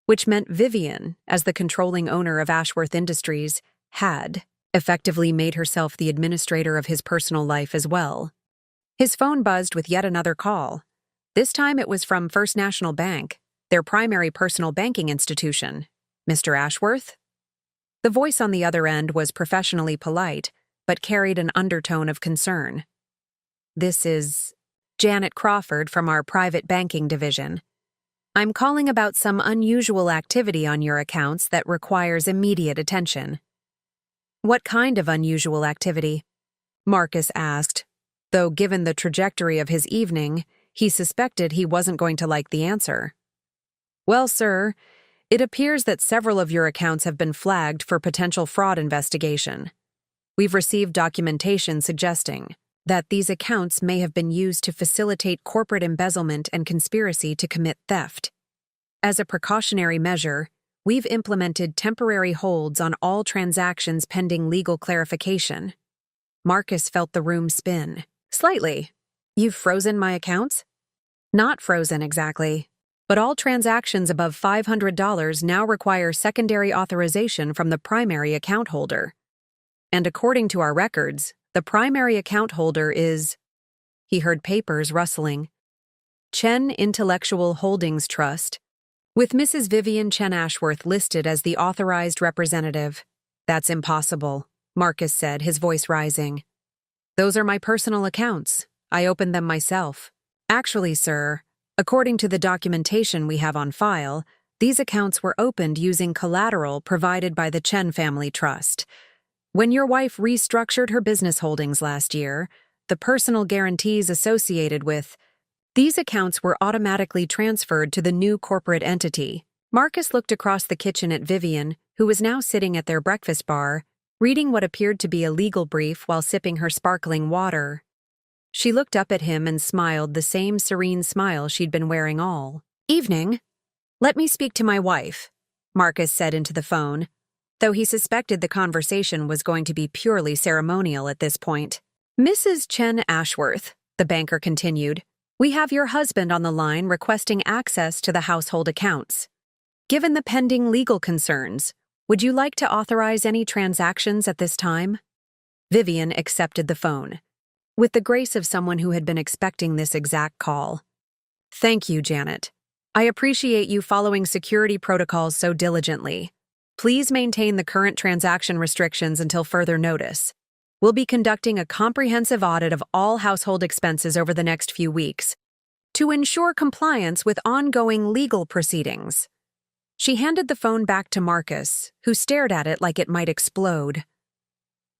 which meant Vivian, as the controlling owner of Ashworth Industries, had effectively made herself the administrator of his personal life as well. His phone buzzed with yet another call. This time it was from First National Bank, their primary personal banking institution. "Mr. Ashworth?" The voice on the other end was professionally polite, but carried an undertone of concern. "This is Janet Crawford from our private banking division. I'm calling about some unusual activity on your accounts that requires immediate attention." "What kind of unusual activity?" Marcus asked, though given the trajectory of his evening, he suspected he wasn't going to like the answer. "Well, sir, it appears that several of your accounts have been flagged for potential fraud investigation. We've received documentation suggesting that these accounts may have been used to facilitate corporate embezzlement and conspiracy to commit theft. As a precautionary measure, we've implemented temporary holds on all transactions pending legal clarification." Marcus felt the room spin. "Slightly. You've frozen my accounts?" "Not frozen exactly, but all transactions above $500 now require secondary authorization from the primary account holder. And according to our records, the primary account holder is—" He heard papers rustling. "Chen Intellectual Holdings Trust, with Mrs. Vivian Chen Ashworth listed as the authorized representative." "That's impossible," Marcus said, his voice rising. "Those are my personal accounts. I opened them myself. Actually, sir, according to the documentation we have on file, these accounts were opened using collateral provided by the Chen Family Trust. When your wife restructured her business holdings last year, the personal guarantees associated with these accounts were automatically transferred to the new corporate entity." Marcus looked across the kitchen at Vivian, who was now sitting at their breakfast bar, reading what appeared to be a legal brief while sipping her sparkling water. She looked up at him and smiled the same serene smile she'd been wearing all evening. "Let me speak to my wife," Marcus said into the phone, though he suspected the conversation was going to be purely ceremonial at this point. "Mrs. Chen Ashworth," the banker continued, "we have your husband on the line requesting access to the household accounts. Given the pending legal concerns, would you like to authorize any transactions at this time?" Vivian accepted the phone, with the grace of someone who had been expecting this exact call. "Thank you, Janet. I appreciate you following security protocols so diligently. Please maintain the current transaction restrictions until further notice. We'll be conducting a comprehensive audit of all household expenses over the next few weeks to ensure compliance with ongoing legal proceedings." She handed the phone back to Marcus, who stared at it like it might explode.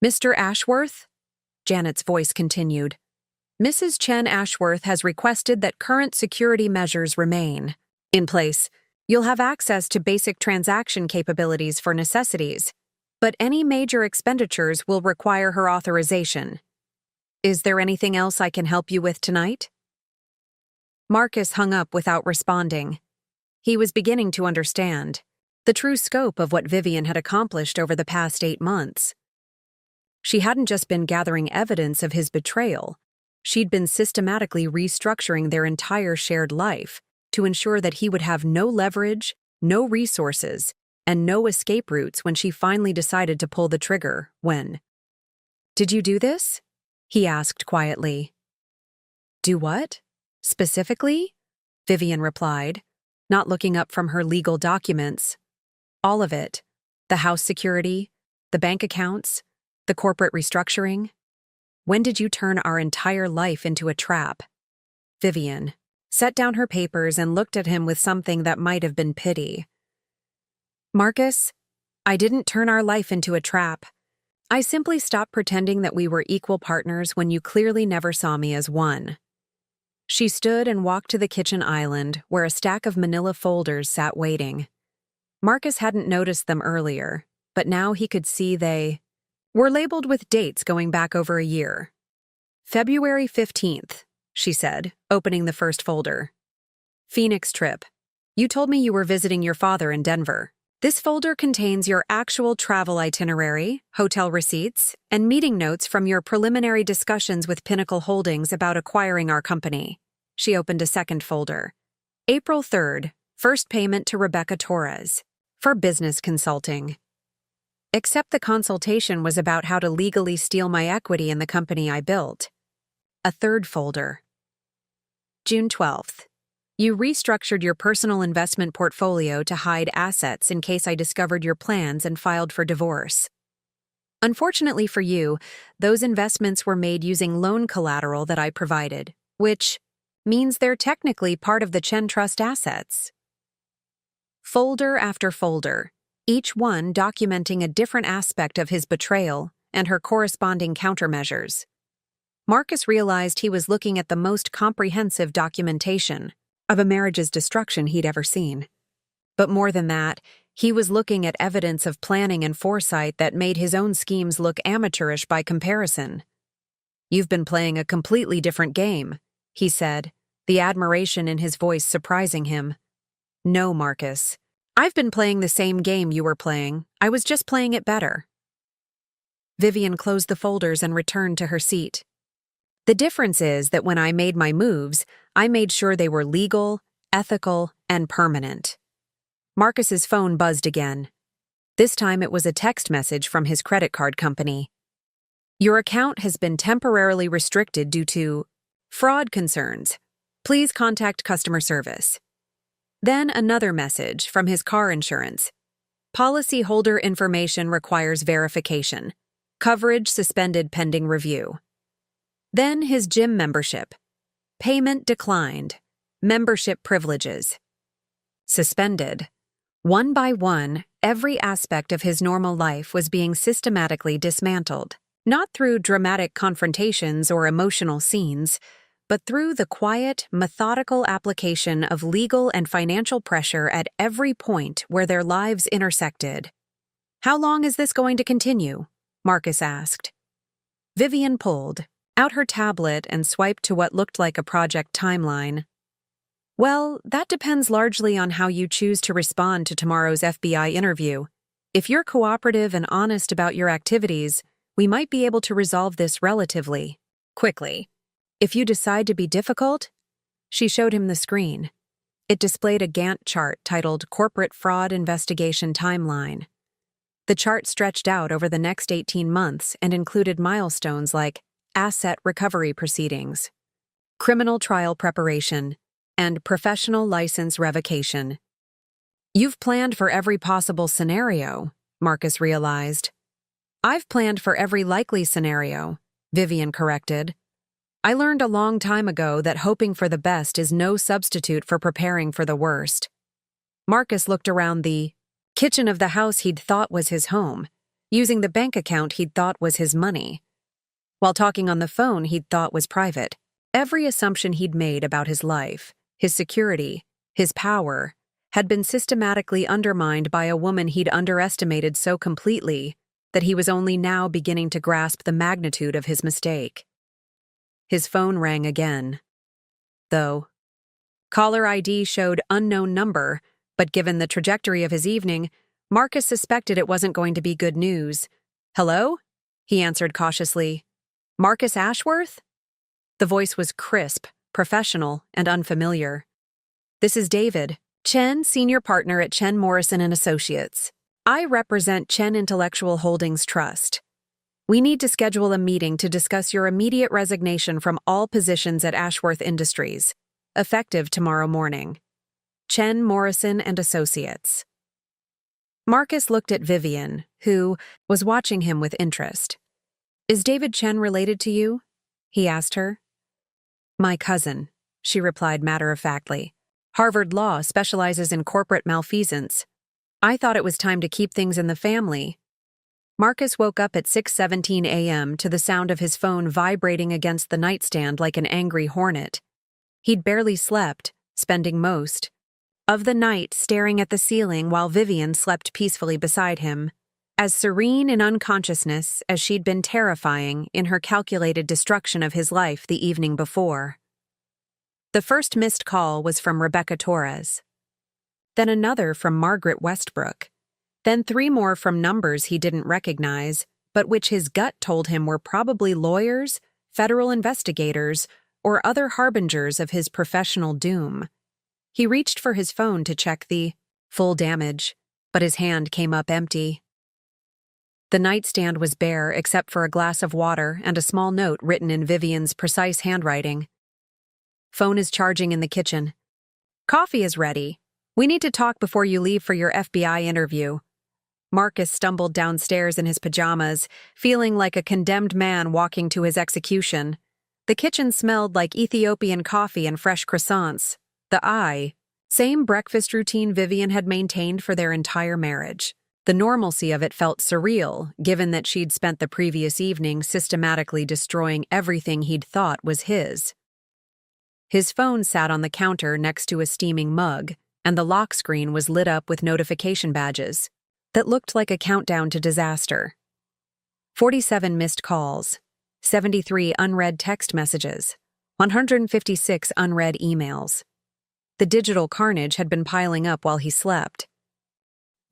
"Mr. Ashworth?" Janet's voice continued. "Mrs. Chen Ashworth has requested that current security measures remain in place. You'll have access to basic transaction capabilities for necessities, but any major expenditures will require her authorization. Is there anything else I can help you with tonight?" Marcus hung up without responding. He was beginning to understand the true scope of what Vivian had accomplished over the past 8 months. She hadn't just been gathering evidence of his betrayal, she'd been systematically restructuring their entire shared life to ensure that he would have no leverage, no resources, and no escape routes when she finally decided to pull the trigger. "When did you do this?" he asked quietly. "Do what? Specifically?" Vivian replied, not looking up from her legal documents. "All of it. The house security, the bank accounts, the corporate restructuring. When did you turn our entire life into a trap?" Vivian set down her papers and looked at him with something that might have been pity. "Marcus, I didn't turn our life into a trap. I simply stopped pretending that we were equal partners when you clearly never saw me as one." She stood and walked to the kitchen island where a stack of manila folders sat waiting. Marcus hadn't noticed them earlier, but now he could see they were labeled with dates going back over a year. "February 15th, she said, opening the first folder. "Phoenix trip. You told me you were visiting your father in Denver. This folder contains your actual travel itinerary, hotel receipts, and meeting notes from your preliminary discussions with Pinnacle Holdings about acquiring our company." She opened a second folder. "April 3rd, first payment to Rebecca Torres for business consulting. Except the consultation was about how to legally steal my equity in the company I built." A third folder. "June 12th. You restructured your personal investment portfolio to hide assets in case I discovered your plans and filed for divorce. Unfortunately for you, those investments were made using loan collateral that I provided, which means they're technically part of the Chen Trust assets." Folder after folder, each one documenting a different aspect of his betrayal and her corresponding countermeasures. Marcus realized he was looking at the most comprehensive documentation of a marriage's destruction he'd ever seen. But more than that, he was looking at evidence of planning and foresight that made his own schemes look amateurish by comparison. "You've been playing a completely different game," he said, the admiration in his voice surprising him. "No, Marcus. I've been playing the same game you were playing. I was just playing it better." Vivian closed the folders and returned to her seat. "The difference is that when I made my moves, I made sure they were legal, ethical, and permanent." Marcus's phone buzzed again. This time it was a text message from his credit card company. "Your account has been temporarily restricted due to fraud concerns. Please contact customer service." Then another message from his car insurance. "Policyholder information requires verification. Coverage suspended pending review." Then his gym membership. "Payment declined. Membership privileges suspended." One by one, every aspect of his normal life was being systematically dismantled, not through dramatic confrontations or emotional scenes, but through the quiet, methodical application of legal and financial pressure at every point where their lives intersected. "How long is this going to continue?" Marcus asked. Vivian pulled out her tablet and swiped to what looked like a project timeline. Well, that depends largely on how you choose to respond to tomorrow's FBI interview. If you're cooperative and honest about your activities, we might be able to resolve this relatively quickly. If you decide to be difficult, she showed him the screen. It displayed a Gantt chart titled Corporate Fraud Investigation Timeline. The chart stretched out over the next 18 months and included milestones like asset recovery proceedings, criminal trial preparation, and professional license revocation. You've planned for every possible scenario, Marcus realized. I've planned for every likely scenario, Vivian corrected. I learned a long time ago that hoping for the best is no substitute for preparing for the worst. Marcus looked around the kitchen of the house he'd thought was his home, using the bank account he'd thought was his money, while talking on the phone he'd thought was private. Every assumption he'd made about his life, his security, his power, had been systematically undermined by a woman he'd underestimated so completely that he was only now beginning to grasp the magnitude of his mistake. His phone rang again. Though caller ID showed unknown number, but given the trajectory of his evening, Marcus suspected it wasn't going to be good news. "Hello?" he answered cautiously. "Marcus Ashworth?" The voice was crisp, professional, and unfamiliar. "This is David Chen, senior partner at Chen Morrison & Associates. I represent Chen Intellectual Holdings Trust. We need to schedule a meeting to discuss your immediate resignation from all positions at Ashworth Industries, effective tomorrow morning. Chen Morrison & Associates." Marcus looked at Vivian, who was watching him with interest. "Is David Chen related to you?" he asked her. "My cousin," she replied matter-of-factly. "Harvard Law specializes in corporate malfeasance. I thought it was time to keep things in the family." Marcus woke up at 6:17 a.m. to the sound of his phone vibrating against the nightstand like an angry hornet. He'd barely slept, spending most of the night staring at the ceiling while Vivian slept peacefully beside him, as serene in unconsciousness as she'd been terrifying in her calculated destruction of his life the evening before. The first missed call was from Rebecca Torres. Then another from Margaret Westbrook. Then 3 more from numbers he didn't recognize, but which his gut told him were probably lawyers, federal investigators, or other harbingers of his professional doom. He reached for his phone to check the full damage, but his hand came up empty. The nightstand was bare except for a glass of water and a small note written in Vivian's precise handwriting. "Phone is charging in the kitchen. Coffee is ready. We need to talk before you leave for your FBI interview." Marcus stumbled downstairs in his pajamas, feeling like a condemned man walking to his execution. The kitchen smelled like Ethiopian coffee and fresh croissants. Same breakfast routine Vivian had maintained for their entire marriage. The normalcy of it felt surreal, given that she'd spent the previous evening systematically destroying everything he'd thought was his. His phone sat on the counter next to a steaming mug, and the lock screen was lit up with notification badges that looked like a countdown to disaster. 47 missed calls, 73 unread text messages, 156 unread emails. The digital carnage had been piling up while he slept.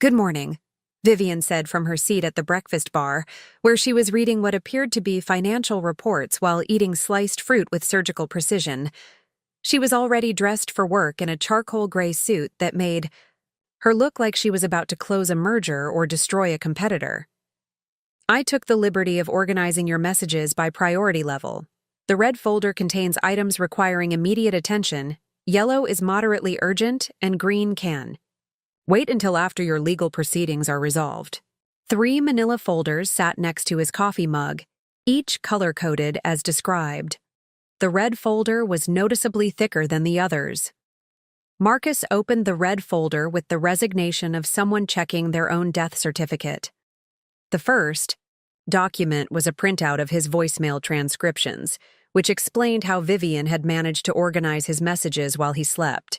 "Good morning," Vivian said from her seat at the breakfast bar, where she was reading what appeared to be financial reports while eating sliced fruit with surgical precision. She was already dressed for work in a charcoal gray suit that made her look like she was about to close a merger or destroy a competitor. "I took the liberty of organizing your messages by priority level. The red folder contains items requiring immediate attention, yellow is moderately urgent, and green can wait until after your legal proceedings are resolved." 3 manila folders sat next to his coffee mug, each color-coded as described. The red folder was noticeably thicker than the others. Marcus opened the red folder with the resignation of someone checking their own death certificate. The first document was a printout of his voicemail transcriptions, which explained how Vivian had managed to organize his messages while he slept.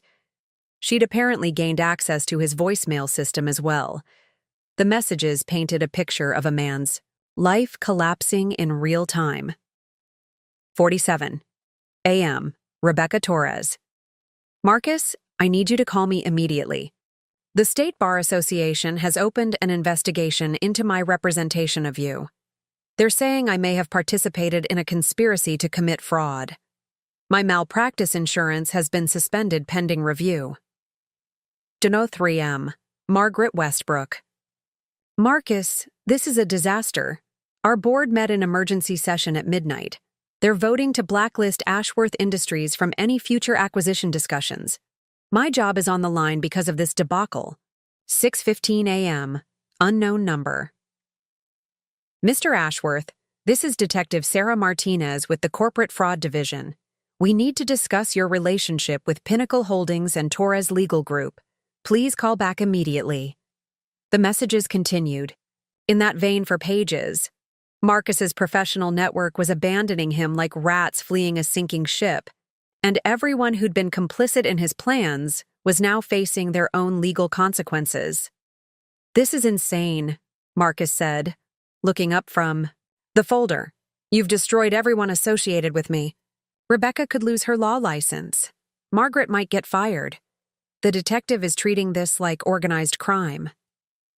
She'd apparently gained access to his voicemail system as well. The messages painted a picture of a man's life collapsing in real time. 47 a.m. Rebecca Torres. Marcus, I need you to call me immediately. The State Bar Association has opened an investigation into my representation of you. They're saying I may have participated in a conspiracy to commit fraud. My malpractice insurance has been suspended pending review. Deno 3M, Margaret Westbrook. Marcus, this is a disaster. Our board met in emergency session at midnight. They're voting to blacklist Ashworth Industries from any future acquisition discussions. My job is on the line because of this debacle. 6:15 a.m., unknown number. Mr. Ashworth, this is Detective Sarah Martinez with the Corporate Fraud Division. We need to discuss your relationship with Pinnacle Holdings and Torres Legal Group. Please call back immediately. The messages continued. In that vein for pages, Marcus's professional network was abandoning him like rats fleeing a sinking ship, and everyone who'd been complicit in his plans was now facing their own legal consequences. This is insane, Marcus said, looking up from the folder. You've destroyed everyone associated with me. Rebecca could lose her law license. Margaret might get fired. The detective is treating this like organized crime.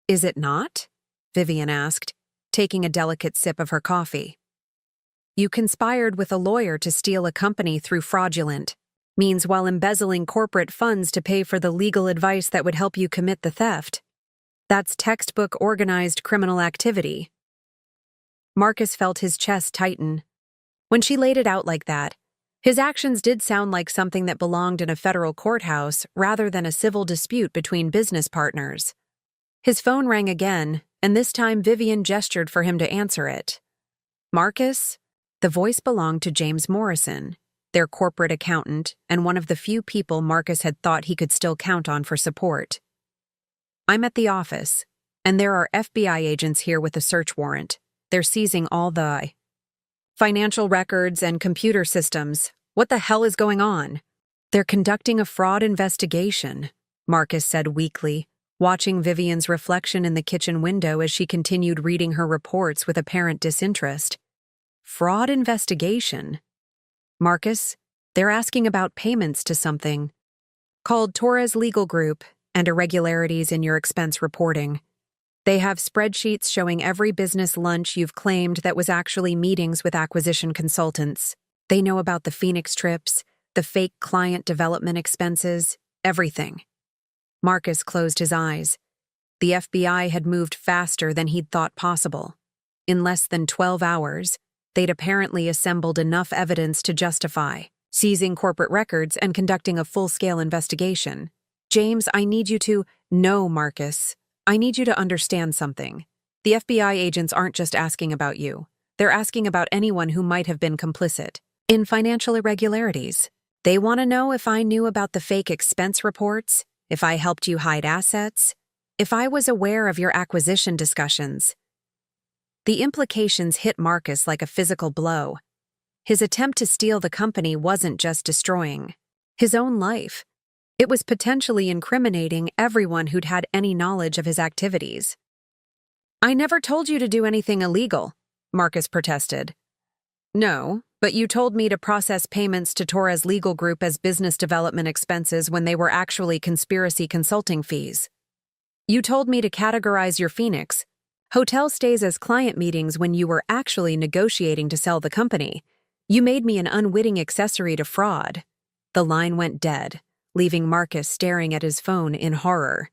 Is it not? Vivian asked, taking a delicate sip of her coffee. You conspired with a lawyer to steal a company through fraudulent means while embezzling corporate funds to pay for the legal advice that would help you commit the theft. That's textbook organized criminal activity. Marcus felt his chest tighten. When she laid it out like that, his actions did sound like something that belonged in a federal courthouse rather than a civil dispute between business partners. His phone rang again, and this time Vivian gestured for him to answer it. Marcus? The voice belonged to James Morrison, their corporate accountant and one of the few people Marcus had thought he could still count on for support. I'm at the office, and there are FBI agents here with a search warrant. They're seizing all the financial records and computer systems. What the hell is going on? They're conducting a fraud investigation, Marcus said weakly, watching Vivian's reflection in the kitchen window as she continued reading her reports with apparent disinterest. Fraud investigation? Marcus, they're asking about payments to something called Torres Legal Group and irregularities in your expense reporting. They have spreadsheets showing every business lunch you've claimed that was actually meetings with acquisition consultants. They know about the Phoenix trips, the fake client development expenses, everything. Marcus closed his eyes. The FBI had moved faster than he'd thought possible. In less than 12 hours, they'd apparently assembled enough evidence to justify seizing corporate records and conducting a full-scale investigation. James, I need you to— No, Marcus. I need you to understand something. The FBI agents aren't just asking about you. They're asking about anyone who might have been complicit in financial irregularities. They want to know if I knew about the fake expense reports, if I helped you hide assets, if I was aware of your acquisition discussions. The implications hit Marcus like a physical blow. His attempt to steal the company wasn't just destroying his own life. It was potentially incriminating everyone who'd had any knowledge of his activities. I never told you to do anything illegal, Marcus protested. No, but you told me to process payments to Torres Legal Group as business development expenses when they were actually conspiracy consulting fees. You told me to categorize your Phoenix hotel stays as client meetings when you were actually negotiating to sell the company. You made me an unwitting accessory to fraud. The line went dead, leaving Marcus staring at his phone in horror.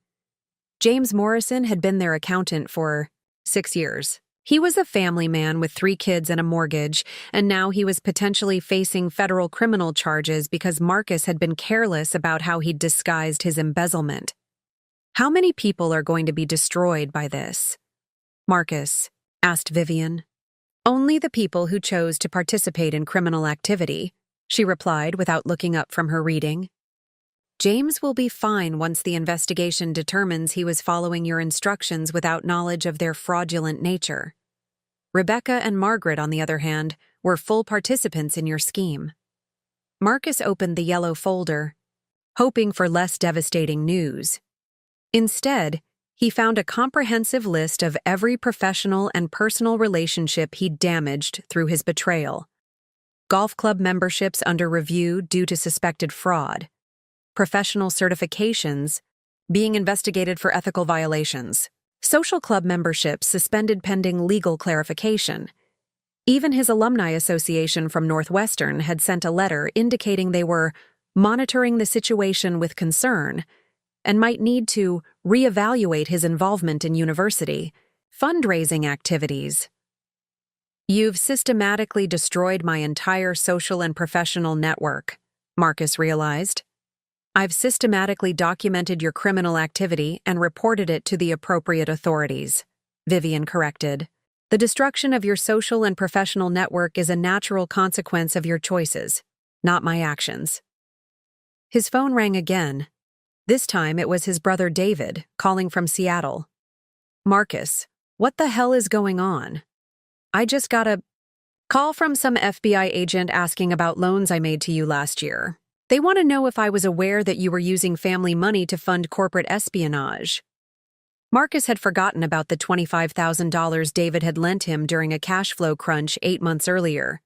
James Morrison had been their accountant for 6 years. He was a family man with 3 kids and a mortgage, and now he was potentially facing federal criminal charges because Marcus had been careless about how he'd disguised his embezzlement. How many people are going to be destroyed by this? Marcus asked Vivian. Only the people who chose to participate in criminal activity, she replied without looking up from her reading. James will be fine once the investigation determines he was following your instructions without knowledge of their fraudulent nature. Rebecca and Margaret, on the other hand, were full participants in your scheme. Marcus opened the yellow folder, hoping for less devastating news. Instead, he found a comprehensive list of every professional and personal relationship he'd damaged through his betrayal. Golf club memberships under review due to suspected fraud. professional certifications, being investigated for ethical violations. Social club memberships suspended pending legal clarification. Even his alumni association from Northwestern had sent a letter indicating they were monitoring the situation with concern and might need to reevaluate his involvement in university fundraising activities. "You've systematically destroyed my entire social and professional network," Marcus realized. "I've systematically documented your criminal activity and reported it to the appropriate authorities," Vivian corrected. "The destruction of your social and professional network is a natural consequence of your choices, not my actions." His phone rang again. This time it was his brother David, calling from Seattle. "Marcus, what the hell is going on? I just got a call from some FBI agent asking about loans I made to you last year. They want to know if I was aware that you were using family money to fund corporate espionage." Marcus had forgotten about the $25,000 David had lent him during a cash flow crunch 8 months earlier.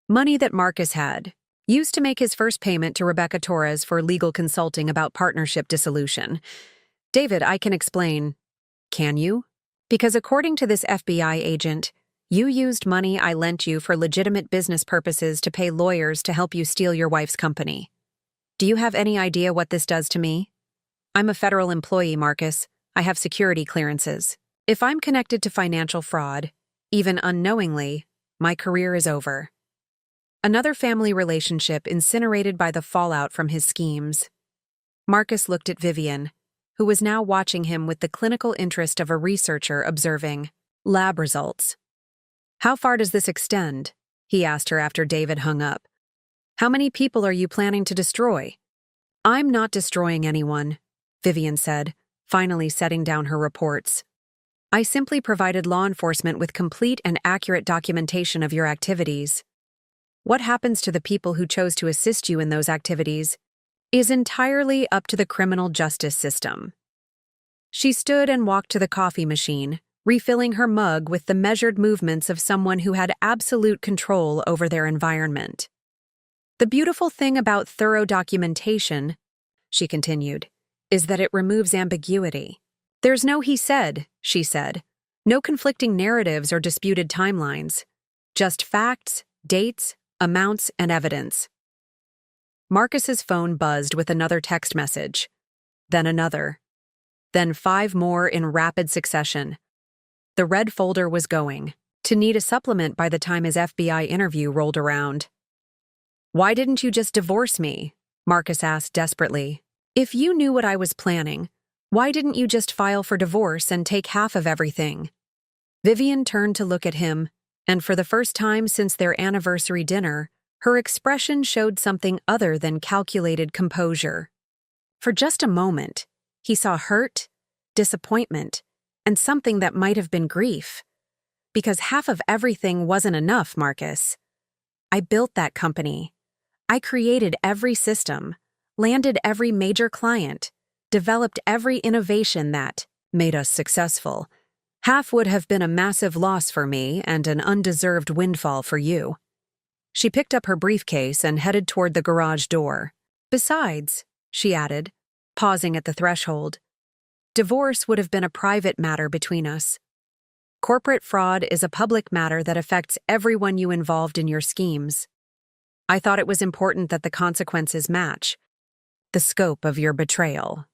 Money that Marcus had used to make his first payment to Rebecca Torres for legal consulting about partnership dissolution. "David, I can explain." "Can you? Because according to this FBI agent, you used money I lent you for legitimate business purposes to pay lawyers to help you steal your wife's company. Do you have any idea what this does to me? I'm a federal employee, Marcus. I have security clearances. If I'm connected to financial fraud, even unknowingly, my career is over." Another family relationship incinerated by the fallout from his schemes. Marcus looked at Vivian, who was now watching him with the clinical interest of a researcher observing lab results. "How far does this extend?" he asked her after David hung up. "How many people are you planning to destroy?" "I'm not destroying anyone," Vivian said, finally setting down her reports. "I simply provided law enforcement with complete and accurate documentation of your activities. What happens to the people who chose to assist you in those activities is entirely up to the criminal justice system." She stood and walked to the coffee machine, refilling her mug with the measured movements of someone who had absolute control over their environment. "The beautiful thing about thorough documentation," she continued, "is that it removes ambiguity. There's no he said, she said, no conflicting narratives or disputed timelines. Just facts, dates, amounts, and evidence." Marcus's phone buzzed with another text message, then another, then 5 more in rapid succession. The red folder was going to need a supplement by the time his FBI interview rolled around. "Why didn't you just divorce me?" Marcus asked desperately. "If you knew what I was planning, why didn't you just file for divorce and take half of everything?" Vivian turned to look at him, and for the first time since their anniversary dinner, her expression showed something other than calculated composure. For just a moment, he saw hurt, disappointment, and something that might have been grief. "Because half of everything wasn't enough, Marcus. I built that company. I created every system, landed every major client, developed every innovation that made us successful. Half would have been a massive loss for me and an undeserved windfall for you." She picked up her briefcase and headed toward the garage door. "Besides," she added, pausing at the threshold, "divorce would have been a private matter between us. Corporate fraud is a public matter that affects everyone you involved in your schemes. I thought it was important that the consequences match the scope of your betrayal."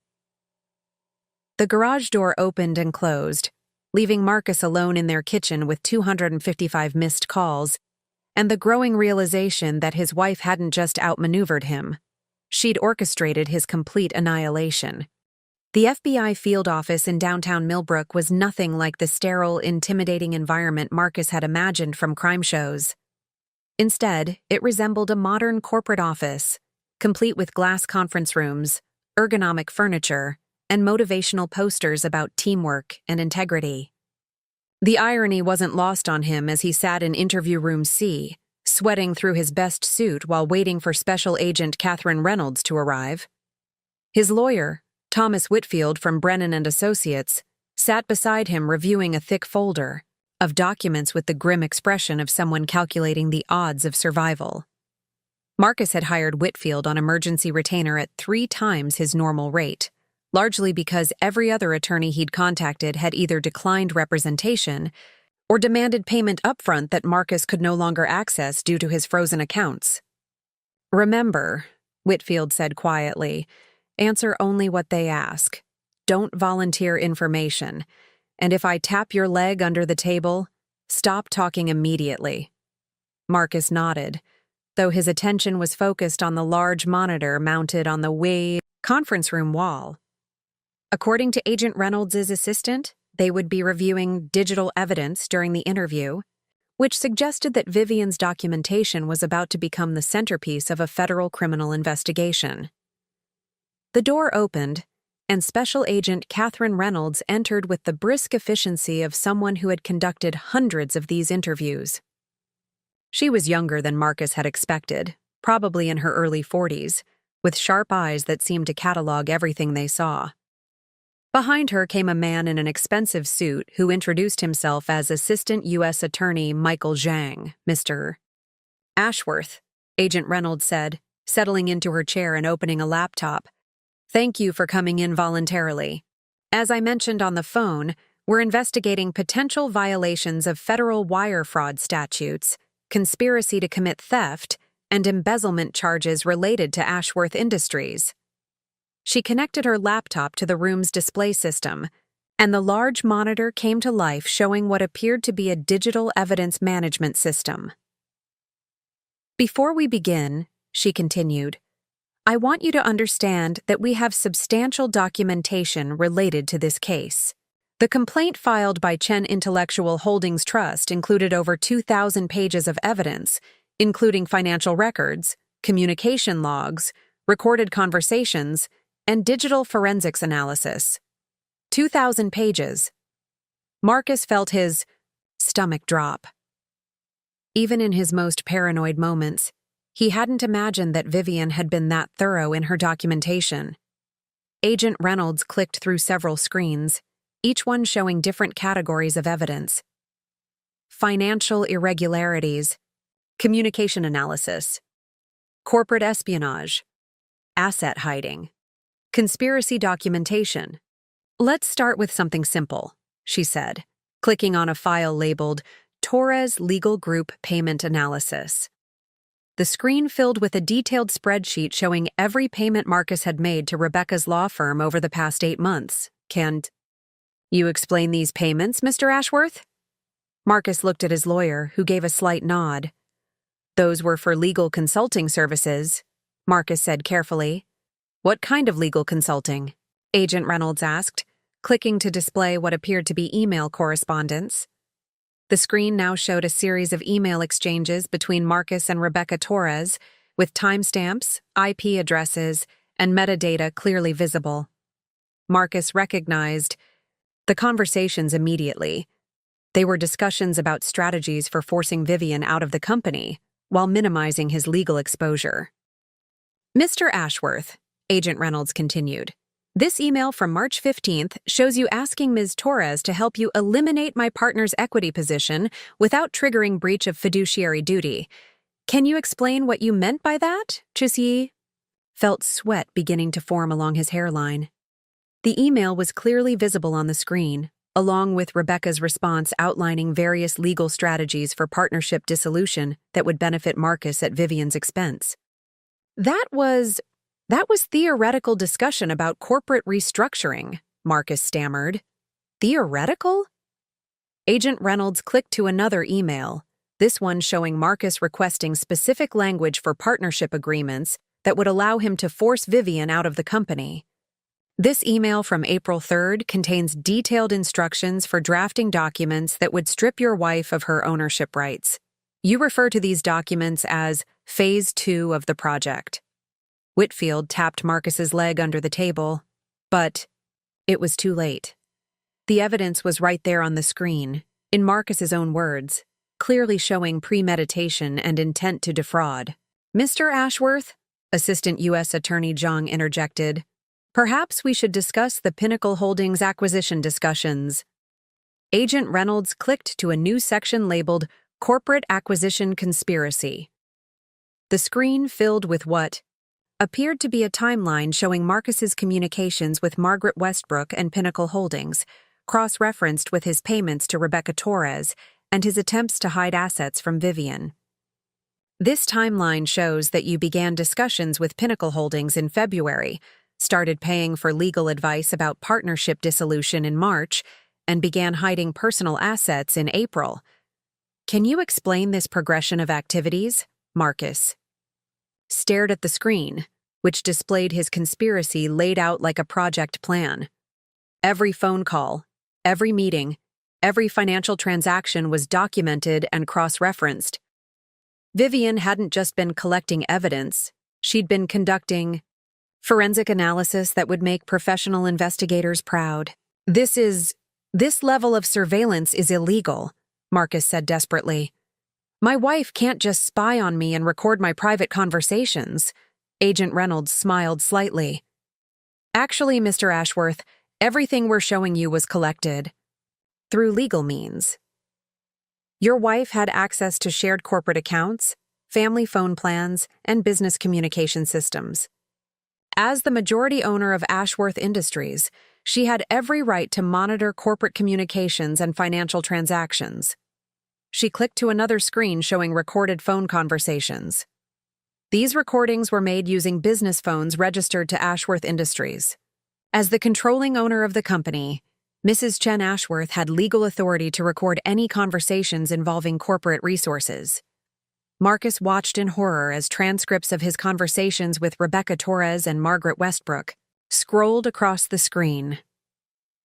The garage door opened and closed, leaving Marcus alone in their kitchen with 255 missed calls and the growing realization that his wife hadn't just outmaneuvered him. She'd orchestrated his complete annihilation. The FBI field office in downtown Millbrook was nothing like the sterile, intimidating environment Marcus had imagined from crime shows. Instead, it resembled a modern corporate office, complete with glass conference rooms, ergonomic furniture, and motivational posters about teamwork and integrity. The irony wasn't lost on him as he sat in interview room C, sweating through his best suit while waiting for Special Agent Catherine Reynolds to arrive. His lawyer, Thomas Whitfield from Brennan and Associates, sat beside him reviewing a thick folder of documents with the grim expression of someone calculating the odds of survival. Marcus had hired Whitfield on emergency retainer at 3 times his normal rate, largely because every other attorney he'd contacted had either declined representation or demanded payment upfront that Marcus could no longer access due to his frozen accounts. "Remember," Whitfield said quietly, "answer only what they ask. Don't volunteer information. And if I tap your leg under the table, stop talking immediately." Marcus nodded, though his attention was focused on the large monitor mounted on the conference room wall. According to Agent Reynolds' assistant, they would be reviewing digital evidence during the interview, which suggested that Vivian's documentation was about to become the centerpiece of a federal criminal investigation. The door opened, and Special Agent Catherine Reynolds entered with the brisk efficiency of someone who had conducted hundreds of these interviews. She was younger than Marcus had expected, probably in her early 40s, with sharp eyes that seemed to catalog everything they saw. Behind her came a man in an expensive suit who introduced himself as Assistant U.S. Attorney Michael Zhang. "Mr. Ashworth," Agent Reynolds said, settling into her chair and opening a laptop. "Thank you for coming in voluntarily. As I mentioned on the phone, we're investigating potential violations of federal wire fraud statutes, conspiracy to commit theft, and embezzlement charges related to Ashworth Industries." She connected her laptop to the room's display system, and the large monitor came to life showing what appeared to be a digital evidence management system. "Before we begin," she continued, "I want you to understand that we have substantial documentation related to this case. The complaint filed by Chen Intellectual Holdings Trust included over 2,000 pages of evidence, including financial records, communication logs, recorded conversations, and digital forensics analysis. 2,000 pages. Marcus felt his stomach drop. Even in his most paranoid moments, he hadn't imagined that Vivian had been that thorough in her documentation. Agent Reynolds clicked through several screens, each one showing different categories of evidence. Financial irregularities, communication analysis, corporate espionage, asset hiding, conspiracy documentation. "Let's start with something simple," she said, clicking on a file labeled Torres Legal Group Payment Analysis. The screen filled with a detailed spreadsheet showing every payment Marcus had made to Rebecca's law firm over the past 8 months. "Can't you explain these payments, Mr. Ashworth?" Marcus looked at his lawyer, who gave a slight nod. "Those were for legal consulting services," Marcus said carefully. "What kind of legal consulting?" Agent Reynolds asked, clicking to display what appeared to be email correspondence. The screen now showed a series of email exchanges between Marcus and Rebecca Torres, with timestamps, IP addresses, and metadata clearly visible. Marcus recognized the conversations immediately. They were discussions about strategies for forcing Vivian out of the company, while minimizing his legal exposure. "Mr. Ashworth," Agent Reynolds continued, "this email from March 15th shows you asking Ms. Torres to help you eliminate my partner's equity position without triggering breach of fiduciary duty. Can you explain what you meant by that, Chusyi?" Felt sweat beginning to form along his hairline. The email was clearly visible on the screen, along with Rebecca's response outlining various legal strategies for partnership dissolution that would benefit Marcus at Vivian's expense. That was theoretical discussion about corporate restructuring," Marcus stammered. "Theoretical?" Agent Reynolds clicked to another email, this one showing Marcus requesting specific language for partnership agreements that would allow him to force Vivian out of the company. This email from April 3rd contains detailed instructions for drafting documents that would strip your wife of her ownership rights. You refer to these documents as Phase 2 of the project. Whitfield tapped Marcus's leg under the table, but it was too late. The evidence was right there on the screen, in Marcus's own words, clearly showing premeditation and intent to defraud. "Mr. Ashworth," Assistant U.S. Attorney Zhang interjected, "perhaps we should discuss the Pinnacle Holdings acquisition discussions." Agent Reynolds clicked to a new section labeled Corporate Acquisition Conspiracy. The screen filled with what appeared to be a timeline showing Marcus's communications with Margaret Westbrook and Pinnacle Holdings, cross-referenced with his payments to Rebecca Torres and his attempts to hide assets from Vivian. This timeline shows that you began discussions with Pinnacle Holdings in February, started paying for legal advice about partnership dissolution in March, and began hiding personal assets in April. Can you explain this progression of activities? Marcus stared at the screen, which displayed his conspiracy laid out like a project plan. Every phone call, every meeting, every financial transaction was documented and cross-referenced. Vivian hadn't just been collecting evidence, she'd been conducting forensic analysis that would make professional investigators proud. This level of surveillance is illegal, Marcus said desperately. My wife can't just spy on me and record my private conversations. Agent Reynolds smiled slightly. Actually, Mr. Ashworth, everything we're showing you was collected through legal means. Your wife had access to shared corporate accounts, family phone plans, and business communication systems. As the majority owner of Ashworth Industries, she had every right to monitor corporate communications and financial transactions. She clicked to another screen showing recorded phone conversations. These recordings were made using business phones registered to Ashworth Industries. As the controlling owner of the company, Mrs. Chen Ashworth had legal authority to record any conversations involving corporate resources. Marcus watched in horror as transcripts of his conversations with Rebecca Torres and Margaret Westbrook scrolled across the screen.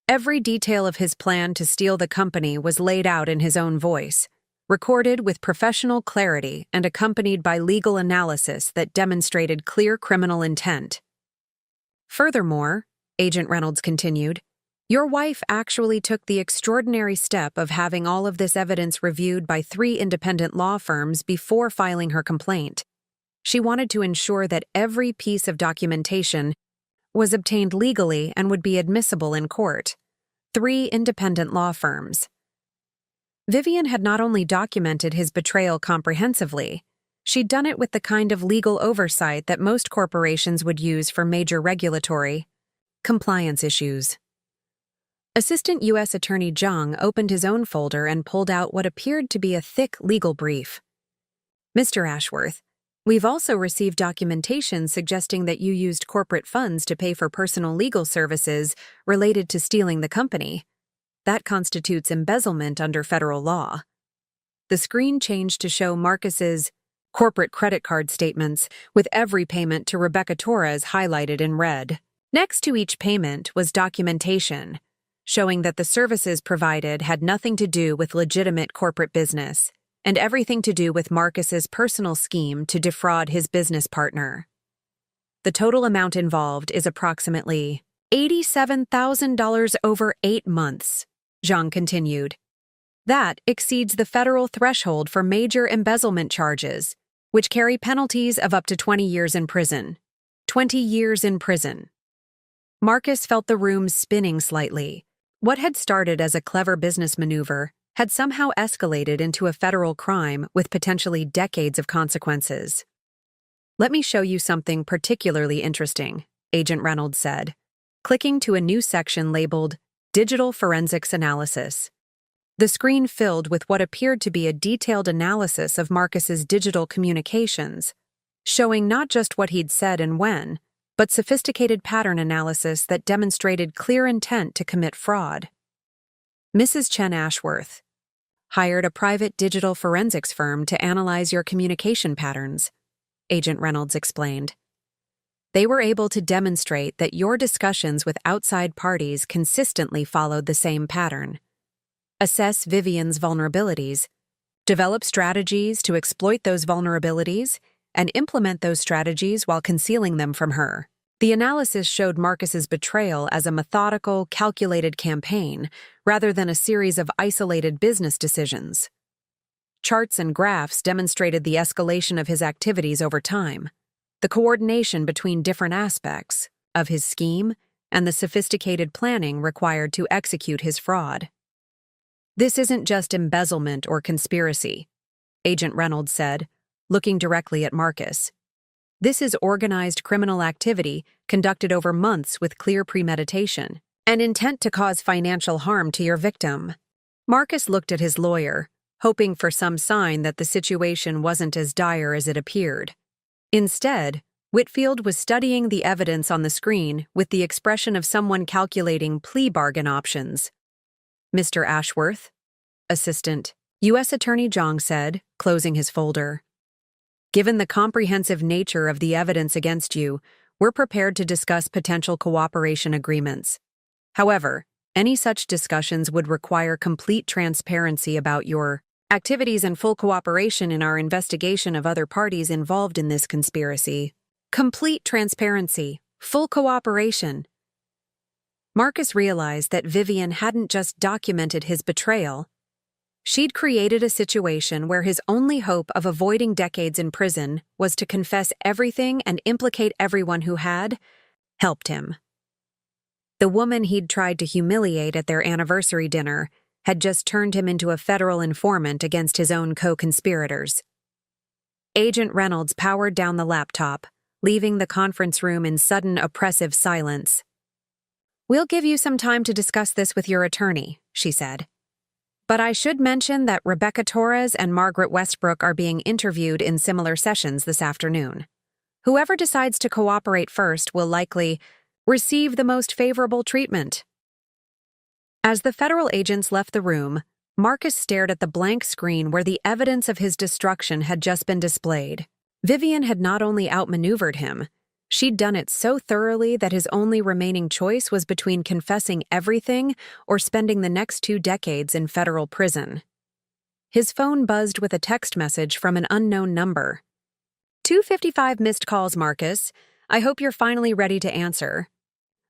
Every detail of his plan to steal the company was laid out in his own voice, recorded with professional clarity and accompanied by legal analysis that demonstrated clear criminal intent. Furthermore, Agent Reynolds continued, your wife actually took the extraordinary step of having all of this evidence reviewed by 3 independent law firms before filing her complaint. She wanted to ensure that every piece of documentation was obtained legally and would be admissible in court. 3 independent law firms. Vivian had not only documented his betrayal comprehensively, she'd done it with the kind of legal oversight that most corporations would use for major regulatory compliance issues. Assistant U.S. Attorney Zhang opened his own folder and pulled out what appeared to be a thick legal brief. Mr. Ashworth, we've also received documentation suggesting that you used corporate funds to pay for personal legal services related to stealing the company. That constitutes embezzlement under federal law. The screen changed to show Marcus's corporate credit card statements, with every payment to Rebecca Torres highlighted in red. Next to each payment was documentation, showing that the services provided had nothing to do with legitimate corporate business, and everything to do with Marcus's personal scheme to defraud his business partner. The total amount involved is approximately $87,000 over 8 months, Zhang continued. That exceeds the federal threshold for major embezzlement charges, which carry penalties of up to 20 years in prison. 20 years in prison. Marcus felt the room spinning slightly. What had started as a clever business maneuver had somehow escalated into a federal crime with potentially decades of consequences. Let me show you something particularly interesting, Agent Reynolds said, clicking to a new section labeled Digital Forensics Analysis. The screen filled with what appeared to be a detailed analysis of Marcus's digital communications, showing not just what he'd said and when, but sophisticated pattern analysis that demonstrated clear intent to commit fraud. Mrs. Chen Ashworth hired a private digital forensics firm to analyze your communication patterns, Agent Reynolds explained. They were able to demonstrate that your discussions with outside parties consistently followed the same pattern. Assess Vivian's vulnerabilities, develop strategies to exploit those vulnerabilities, and implement those strategies while concealing them from her. The analysis showed Marcus's betrayal as a methodical, calculated campaign, rather than a series of isolated business decisions. Charts and graphs demonstrated the escalation of his activities over time, the coordination between different aspects of his scheme, and the sophisticated planning required to execute his fraud. This isn't just embezzlement or conspiracy, Agent Reynolds said, looking directly at Marcus. "This is organized criminal activity conducted over months with clear premeditation, an intent to cause financial harm to your victim." Marcus looked at his lawyer, hoping for some sign that the situation wasn't as dire as it appeared. Instead, Whitfield was studying the evidence on the screen with the expression of someone calculating plea bargain options. "Mr. Ashworth," Assistant U.S. Attorney Zhang said, closing his folder. "Given the comprehensive nature of the evidence against you, we're prepared to discuss potential cooperation agreements. However, any such discussions would require complete transparency about your activities and full cooperation in our investigation of other parties involved in this conspiracy." Complete transparency, full cooperation. Marcus realized that Vivian hadn't just documented his betrayal. She'd created a situation where his only hope of avoiding decades in prison was to confess everything and implicate everyone who had helped him. The woman he'd tried to humiliate at their anniversary dinner had just turned him into a federal informant against his own co-conspirators. Agent Reynolds powered down the laptop, leaving the conference room in sudden oppressive silence. "We'll give you some time to discuss this with your attorney," she said. "But I should mention that Rebecca Torres and Margaret Westbrook are being interviewed in similar sessions this afternoon. Whoever decides to cooperate first will likely receive the most favorable treatment." As the federal agents left the room, Marcus stared at the blank screen where the evidence of his destruction had just been displayed. Vivian had not only outmaneuvered him, she'd done it so thoroughly that his only remaining choice was between confessing everything or spending the next 2 decades in federal prison. His phone buzzed with a text message from an unknown number. "255 missed calls, Marcus. I hope you're finally ready to answer."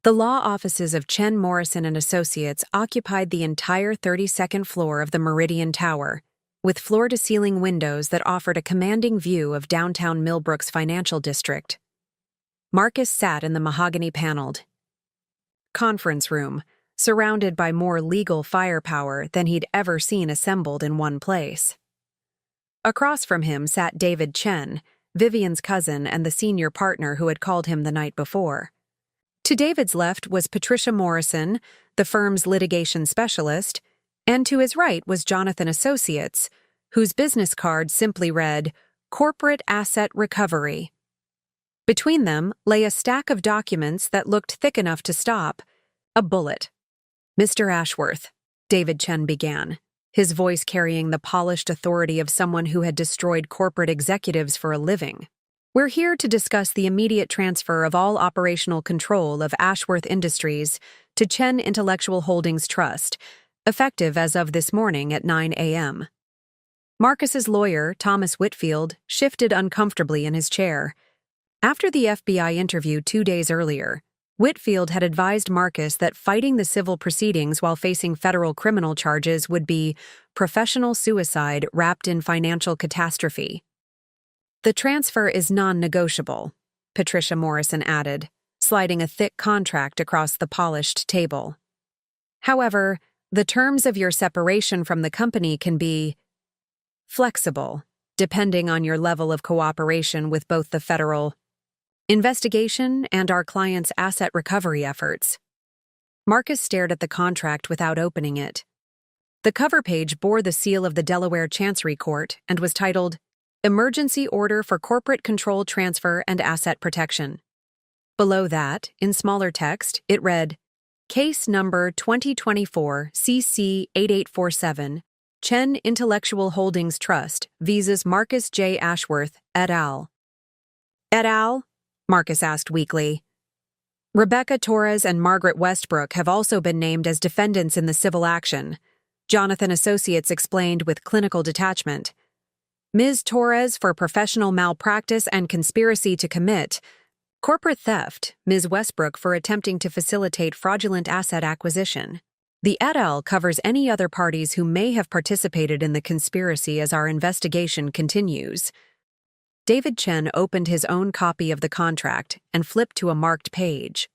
The law offices of Chen, Morrison & Associates occupied the entire 32nd floor of the Meridian Tower, with floor-to-ceiling windows that offered a commanding view of downtown Millbrook's financial district. Marcus sat in the mahogany-paneled conference room, surrounded by more legal firepower than he'd ever seen assembled in one place. Across from him sat David Chen, Vivian's cousin and the senior partner who had called him the night before. To David's left was Patricia Morrison, the firm's litigation specialist, and to his right was Jonathan Associates, whose business card simply read, "Corporate Asset Recovery." Between them lay a stack of documents that looked thick enough to stop a bullet. "Mr. Ashworth," David Chen began, his voice carrying the polished authority of someone who had destroyed corporate executives for a living. "We're here to discuss the immediate transfer of all operational control of Ashworth Industries to Chen Intellectual Holdings Trust, effective as of this morning at 9 a.m. Marcus's lawyer, Thomas Whitfield, shifted uncomfortably in his chair. After the FBI interview 2 days earlier, Whitfield had advised Marcus that fighting the civil proceedings while facing federal criminal charges would be professional suicide wrapped in financial catastrophe. "The transfer is non-negotiable," Patricia Morrison added, sliding a thick contract across the polished table. "However, the terms of your separation from the company can be flexible, depending on your level of cooperation with both the federal investigation and our client's asset recovery efforts." Marcus stared at the contract without opening it. The cover page bore the seal of the Delaware Chancery Court and was titled, "Emergency Order for Corporate Control Transfer and Asset Protection." Below that, in smaller text, it read, "Case number 2024 CC 8847, Chen Intellectual Holdings Trust, visas Marcus J. Ashworth, et al." "Et al.?" Marcus asked weakly. "Rebecca Torres and Margaret Westbrook have also been named as defendants in the civil action," Jonathan Associates explained with clinical detachment. "Ms. Torres for professional malpractice and conspiracy to commit corporate theft, Ms. Westbrook for attempting to facilitate fraudulent asset acquisition. The et al. Covers any other parties who may have participated in the conspiracy as our investigation continues." David Chen opened his own copy of the contract and flipped to a marked page.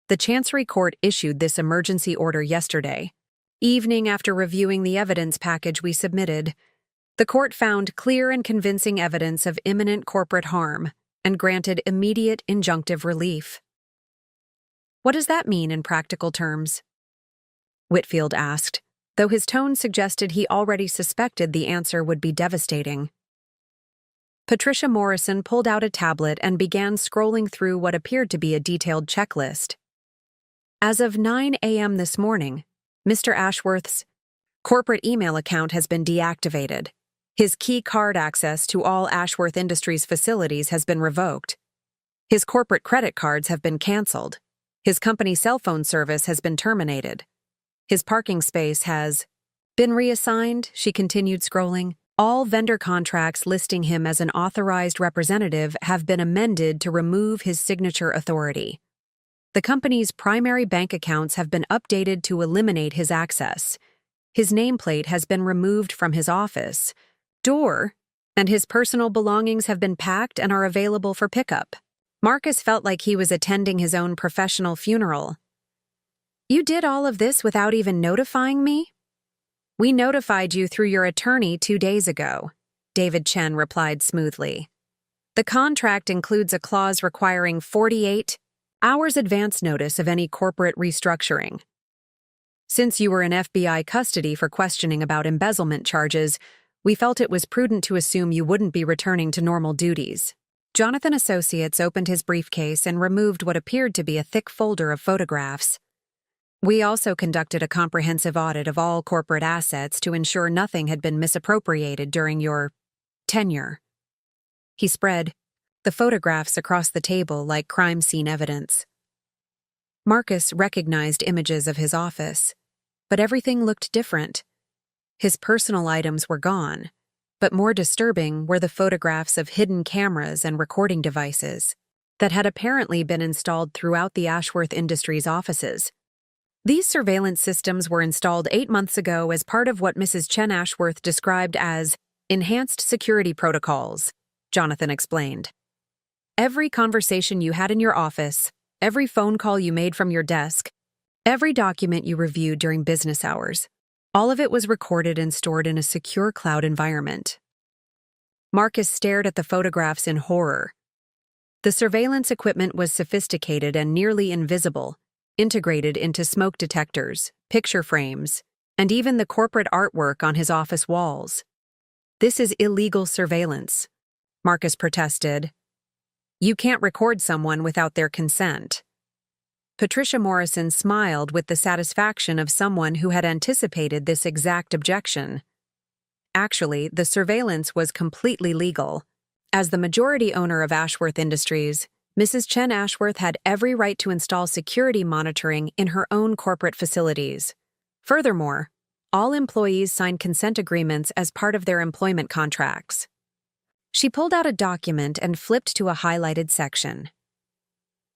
"The Chancery Court issued this emergency order yesterday, evening after reviewing the evidence package we submitted. The court found clear and convincing evidence of imminent corporate harm and granted immediate injunctive relief. What does that mean in practical terms? Whitfield asked, though his tone suggested he already suspected the answer would be devastating. Patricia Morrison pulled out a tablet and began scrolling through what appeared to be a detailed checklist. As of 9 a.m. this morning, Mr. Ashworth's corporate email account has been deactivated. His key card access to all Ashworth Industries facilities has been revoked. His corporate credit cards have been canceled. His company cell phone service has been terminated. His parking space has been reassigned, she continued scrolling. All vendor contracts listing him as an authorized representative have been amended to remove his signature authority. The company's primary bank accounts have been updated to eliminate his access. His nameplate has been removed from his office door, and his personal belongings have been packed and are available for pickup. Marcus felt like he was attending his own professional funeral. You did all of this without even notifying me? We notified you through your attorney 2 days ago, David Chen replied smoothly. The contract includes a clause requiring 48 hours advance notice of any corporate restructuring. Since you were in FBI custody for questioning about embezzlement charges, we felt it was prudent to assume you wouldn't be returning to normal duties. Jonathan Associates opened his briefcase and removed what appeared to be a thick folder of photographs. We also conducted a comprehensive audit of all corporate assets to ensure nothing had been misappropriated during your tenure. He spread the photographs across the table like crime scene evidence. Marcus recognized images of his office, but everything looked different. His personal items were gone, but more disturbing were the photographs of hidden cameras and recording devices that had apparently been installed throughout the Ashworth Industries offices. These surveillance systems were installed 8 months ago as part of what Mrs. Chen Ashworth described as enhanced security protocols, Jonathan explained. Every conversation you had in your office, every phone call you made from your desk, every document you reviewed during business hours, all of it was recorded and stored in a secure cloud environment. Marcus stared at the photographs in horror. The surveillance equipment was sophisticated and nearly invisible, integrated into smoke detectors, picture frames, and even the corporate artwork on his office walls. This is illegal surveillance, Marcus protested. You can't record someone without their consent. Patricia Morrison smiled with the satisfaction of someone who had anticipated this exact objection. Actually, the surveillance was completely legal. As the majority owner of Ashworth Industries, Mrs. Chen Ashworth had every right to install security monitoring in her own corporate facilities. Furthermore, all employees signed consent agreements as part of their employment contracts. She pulled out a document and flipped to a highlighted section.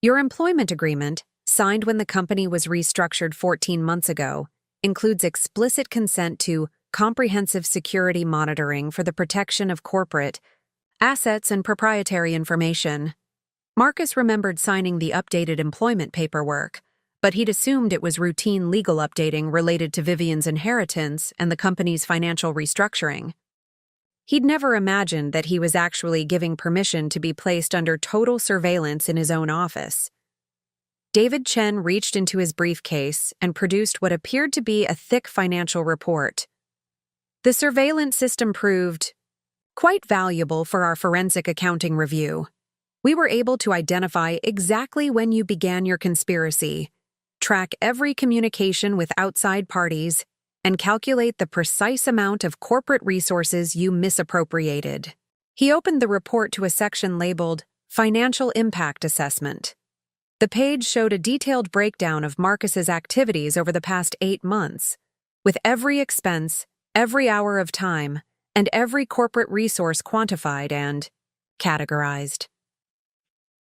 Your employment agreement, signed when the company was restructured 14 months ago, includes explicit consent to comprehensive security monitoring for the protection of corporate assets and proprietary information. Marcus remembered signing the updated employment paperwork, but he'd assumed it was routine legal updating related to Vivian's inheritance and the company's financial restructuring. He'd never imagined that he was actually giving permission to be placed under total surveillance in his own office. David Chen reached into his briefcase and produced what appeared to be a thick financial report. The surveillance system proved quite valuable for our forensic accounting review. We were able to identify exactly when you began your conspiracy, track every communication with outside parties, and calculate the precise amount of corporate resources you misappropriated. He opened the report to a section labeled Financial Impact Assessment. The page showed a detailed breakdown of Marcus's activities over the past 8 months, with every expense, every hour of time, and every corporate resource quantified and categorized.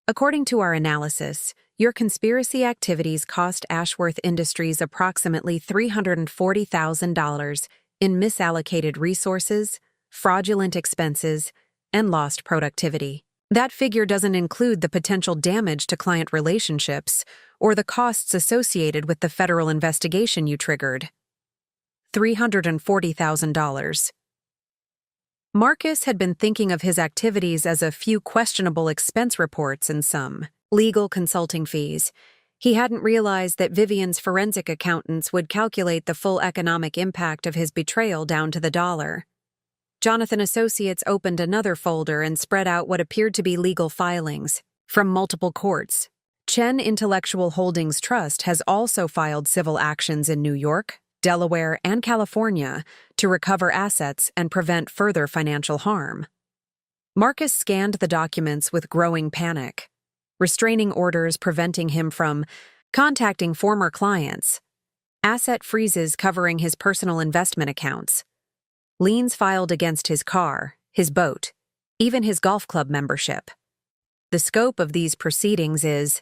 According to our analysis, your conspiracy activities cost Ashworth Industries approximately $340,000 in misallocated resources, fraudulent expenses, and lost productivity. That figure doesn't include the potential damage to client relationships or the costs associated with the federal investigation you triggered. $340,000. Marcus had been thinking of his activities as a few questionable expense reports and some legal consulting fees. He hadn't realized that Vivian's forensic accountants would calculate the full economic impact of his betrayal down to the dollar. Jonathan Associates opened another folder and spread out what appeared to be legal filings from multiple courts. Chen Intellectual Holdings Trust has also filed civil actions in New York, Delaware, and California to recover assets and prevent further financial harm. Marcus scanned the documents with growing panic, restraining orders preventing him from contacting former clients, asset freezes covering his personal investment accounts, liens filed against his car, his boat, even his golf club membership. The scope of these proceedings is,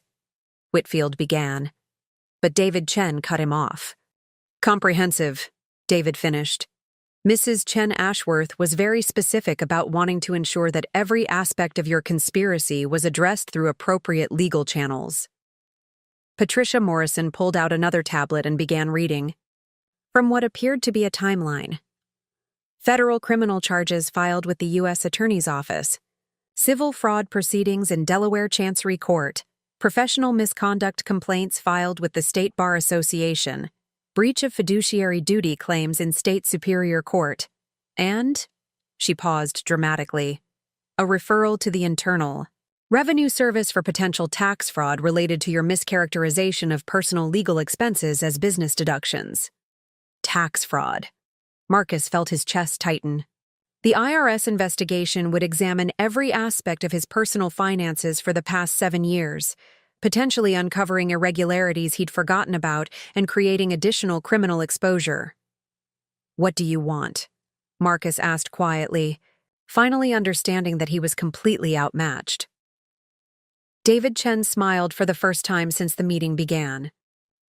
Whitfield began, but David Chen cut him off. Comprehensive, David finished. Mrs. Chen Ashworth was very specific about wanting to ensure that every aspect of your conspiracy was addressed through appropriate legal channels. Patricia Morrison pulled out another tablet and began reading from what appeared to be a timeline. Federal criminal charges filed with the U.S. Attorney's Office, civil fraud proceedings in Delaware Chancery Court, professional misconduct complaints filed with the State Bar Association, breach of fiduciary duty claims in State Superior Court, and, she paused dramatically, a referral to the Internal Revenue Service for potential tax fraud related to your mischaracterization of personal legal expenses as business deductions. Tax fraud. Marcus felt his chest tighten. The IRS investigation would examine every aspect of his personal finances for the past 7 years, potentially uncovering irregularities he'd forgotten about and creating additional criminal exposure. "What do you want?" Marcus asked quietly, finally understanding that he was completely outmatched. David Chen smiled for the first time since the meeting began.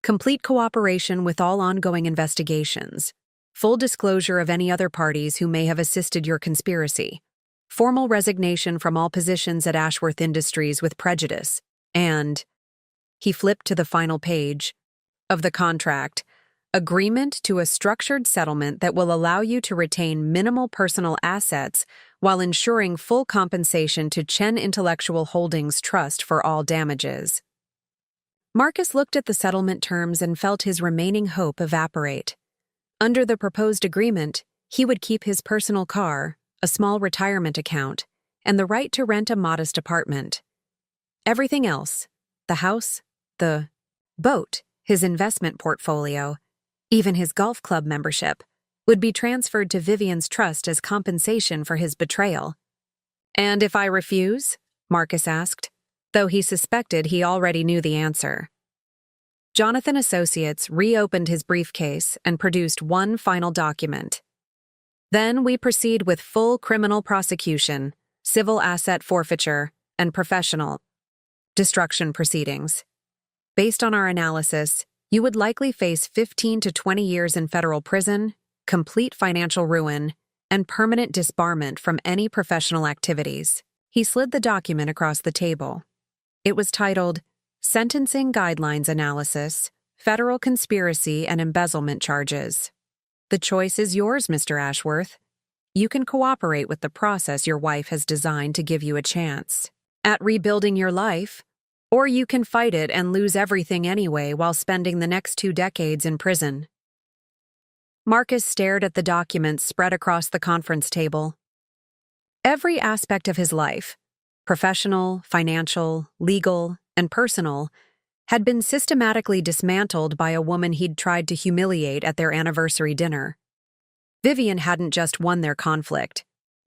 Complete cooperation with all ongoing investigations. Full disclosure of any other parties who may have assisted your conspiracy. Formal resignation from all positions at Ashworth Industries with prejudice. And, he flipped to the final page of the contract, agreement to a structured settlement that will allow you to retain minimal personal assets while ensuring full compensation to Chen Intellectual Holdings Trust for all damages. Marcus looked at the settlement terms and felt his remaining hope evaporate. Under the proposed agreement, he would keep his personal car, a small retirement account, and the right to rent a modest apartment. Everything else, the house, the boat, his investment portfolio, even his golf club membership, would be transferred to Vivian's trust as compensation for his betrayal. "And if I refuse?" Marcus asked, though he suspected he already knew the answer. Jonathan Associates reopened his briefcase and produced one final document. "Then we proceed with full criminal prosecution, civil asset forfeiture, and professional destruction proceedings. Based on our analysis, you would likely face 15 to 20 years in federal prison, complete financial ruin, and permanent disbarment from any professional activities." He slid the document across the table. It was titled, Sentencing Guidelines Analysis, Federal Conspiracy and Embezzlement Charges. "The choice is yours, Mr. Ashworth. You can cooperate with the process your wife has designed to give you a chance at rebuilding your life, or you can fight it and lose everything anyway while spending the next 2 decades in prison." Marcus stared at the documents spread across the conference table. Every aspect of his life, professional, financial, legal, and personal, had been systematically dismantled by a woman he'd tried to humiliate at their anniversary dinner. Vivian hadn't just won their conflict.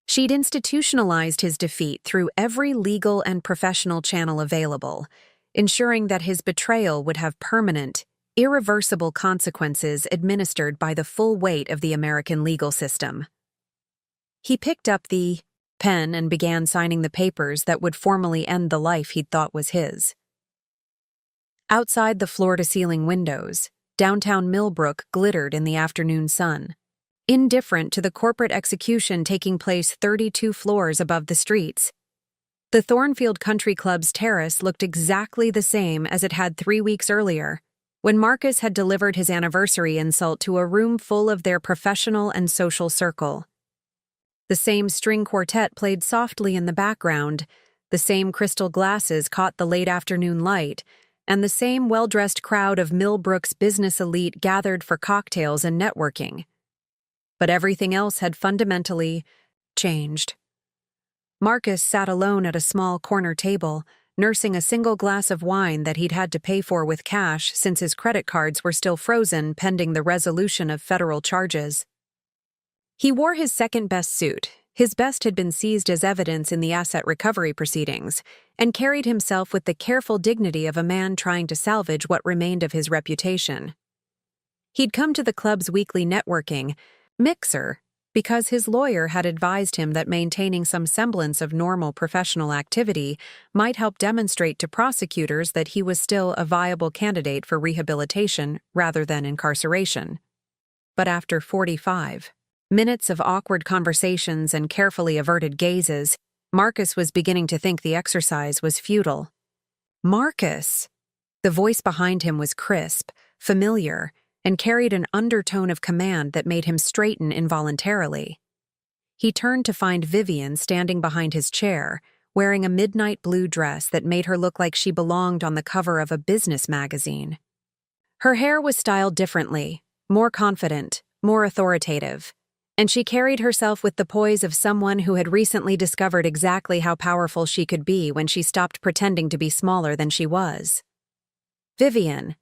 She'd institutionalized his defeat through every legal and professional channel available, ensuring that his betrayal would have permanent, irreversible consequences administered by the full weight of the American legal system. He picked up the pen and began signing the papers that would formally end the life he'd thought was his. Outside the floor-to-ceiling windows, downtown Millbrook glittered in the afternoon sun, indifferent to the corporate execution taking place 32 floors above the streets. The Thornfield Country Club's terrace looked exactly the same as it had 3 weeks earlier, when Marcus had delivered his anniversary insult to a room full of their professional and social circle. The same string quartet played softly in the background, the same crystal glasses caught the late afternoon light, and the same well-dressed crowd of Millbrook's business elite gathered for cocktails and networking. But everything else had fundamentally changed. Marcus sat alone at a small corner table, nursing a single glass of wine that he'd had to pay for with cash since his credit cards were still frozen pending the resolution of federal charges. He wore his second-best suit. His best had been seized as evidence in the asset recovery proceedings, and carried himself with the careful dignity of a man trying to salvage what remained of his reputation. He'd come to the club's weekly networking mixer because his lawyer had advised him that maintaining some semblance of normal professional activity might help demonstrate to prosecutors that he was still a viable candidate for rehabilitation rather than incarceration. But after 45 minutes of awkward conversations and carefully averted gazes, Marcus was beginning to think the exercise was futile. "Marcus!" The voice behind him was crisp, familiar, and carried an undertone of command that made him straighten involuntarily. He turned to find Vivian standing behind his chair, wearing a midnight blue dress that made her look like she belonged on the cover of a business magazine. Her hair was styled differently, more confident, more authoritative, and she carried herself with the poise of someone who had recently discovered exactly how powerful she could be when she stopped pretending to be smaller than she was. "Vivian,"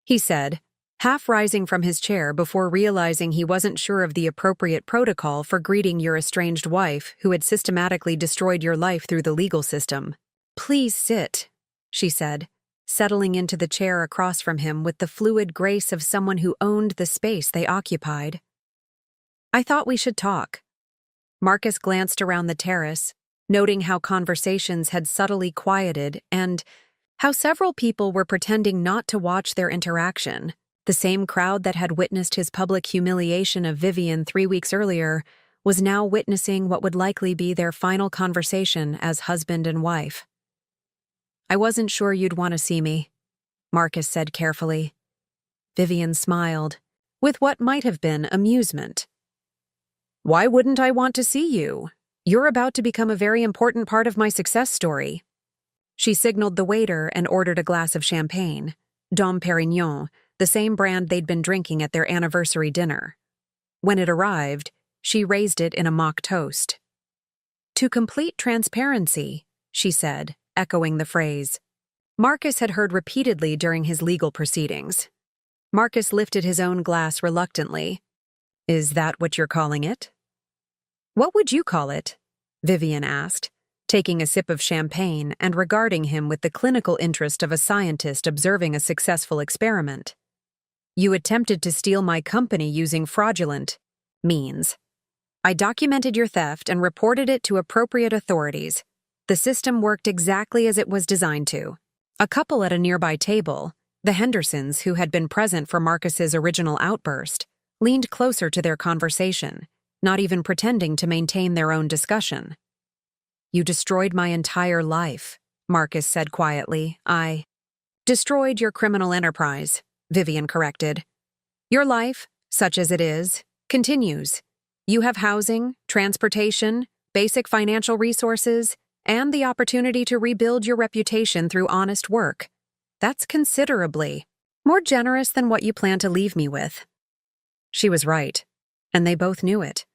he said, half rising from his chair before realizing he wasn't sure of the appropriate protocol for greeting your estranged wife who had systematically destroyed your life through the legal system. "Please sit," she said, settling into the chair across from him with the fluid grace of someone who owned the space they occupied. "I thought we should talk." Marcus glanced around the terrace, noting how conversations had subtly quieted and how several people were pretending not to watch their interaction. The same crowd that had witnessed his public humiliation of Vivian 3 weeks earlier was now witnessing what would likely be their final conversation as husband and wife. "I wasn't sure you'd want to see me," Marcus said carefully. Vivian smiled, with what might have been amusement. "Why wouldn't I want to see you? You're about to become a very important part of my success story." She signaled the waiter and ordered a glass of champagne, Dom Perignon, the same brand they'd been drinking at their anniversary dinner. When it arrived, she raised it in a mock toast. "To complete transparency," she said, echoing the phrase Marcus had heard repeatedly during his legal proceedings. Marcus lifted his own glass reluctantly. "Is that what you're calling it?" "What would you call it?" Vivian asked, taking a sip of champagne and regarding him with the clinical interest of a scientist observing a successful experiment. "You attempted to steal my company using fraudulent means. I documented your theft and reported it to appropriate authorities. The system worked exactly as it was designed to." A couple at a nearby table, the Hendersons, who had been present for Marcus's original outburst, leaned closer to their conversation, not even pretending to maintain their own discussion. "You destroyed my entire life," Marcus said quietly. "I destroyed your criminal enterprise," Vivian corrected. "Your life, such as it is, continues. You have housing, transportation, basic financial resources, and the opportunity to rebuild your reputation through honest work. That's considerably more generous than what you plan to leave me with." She was right, and they both knew it.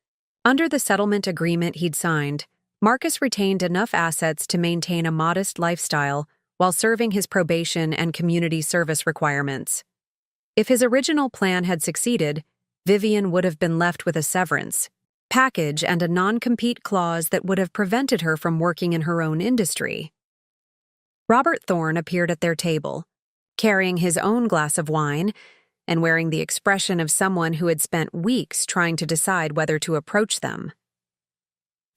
Under the settlement agreement he'd signed, Marcus retained enough assets to maintain a modest lifestyle while serving his probation and community service requirements. If his original plan had succeeded, Vivian would have been left with a severance package and a non-compete clause that would have prevented her from working in her own industry. Robert Thorne appeared at their table, carrying his own glass of wine and wearing the expression of someone who had spent weeks trying to decide whether to approach them.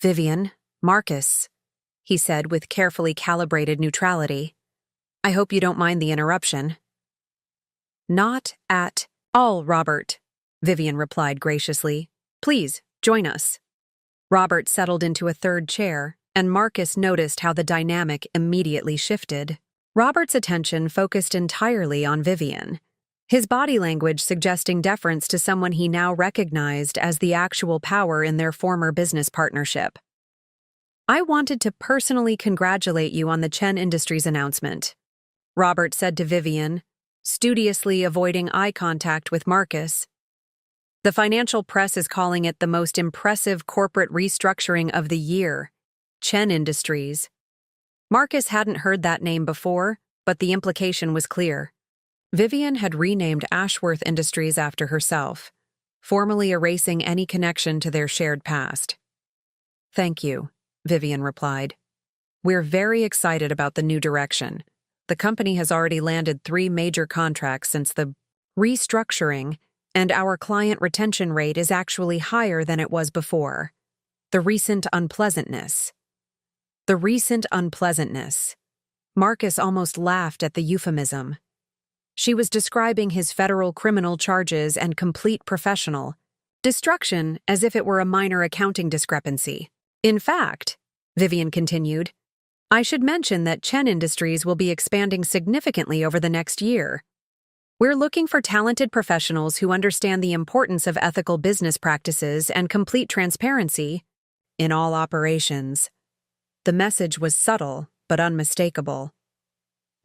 "Vivian, Marcus," he said with carefully calibrated neutrality. "I hope you don't mind the interruption." "Not at all, Robert," Vivian replied graciously. "Please, join us." Robert settled into a third chair, and Marcus noticed how the dynamic immediately shifted. Robert's attention focused entirely on Vivian. his body language suggesting deference to someone he now recognized as the actual power in their former business partnership. "I wanted to personally congratulate you on the Chen Industries announcement," Robert said to Vivian, studiously avoiding eye contact with Marcus. "The financial press is calling it the most impressive corporate restructuring of the year. Chen Industries." Marcus hadn't heard that name before, but the implication was clear. Vivian had renamed Ashworth Industries after herself, formally erasing any connection to their shared past. "Thank you," Vivian replied. "We're very excited about the new direction. The company has already landed 3 major contracts since the restructuring, and our client retention rate is actually higher than it was before. The recent unpleasantness." The recent unpleasantness. Marcus almost laughed at the euphemism. She was describing his federal criminal charges and complete professional destruction as if it were a minor accounting discrepancy. "In fact," Vivian continued, "I should mention that Chen Industries will be expanding significantly over the next year. We're looking for talented professionals who understand the importance of ethical business practices and complete transparency in all operations." The message was subtle, but unmistakable.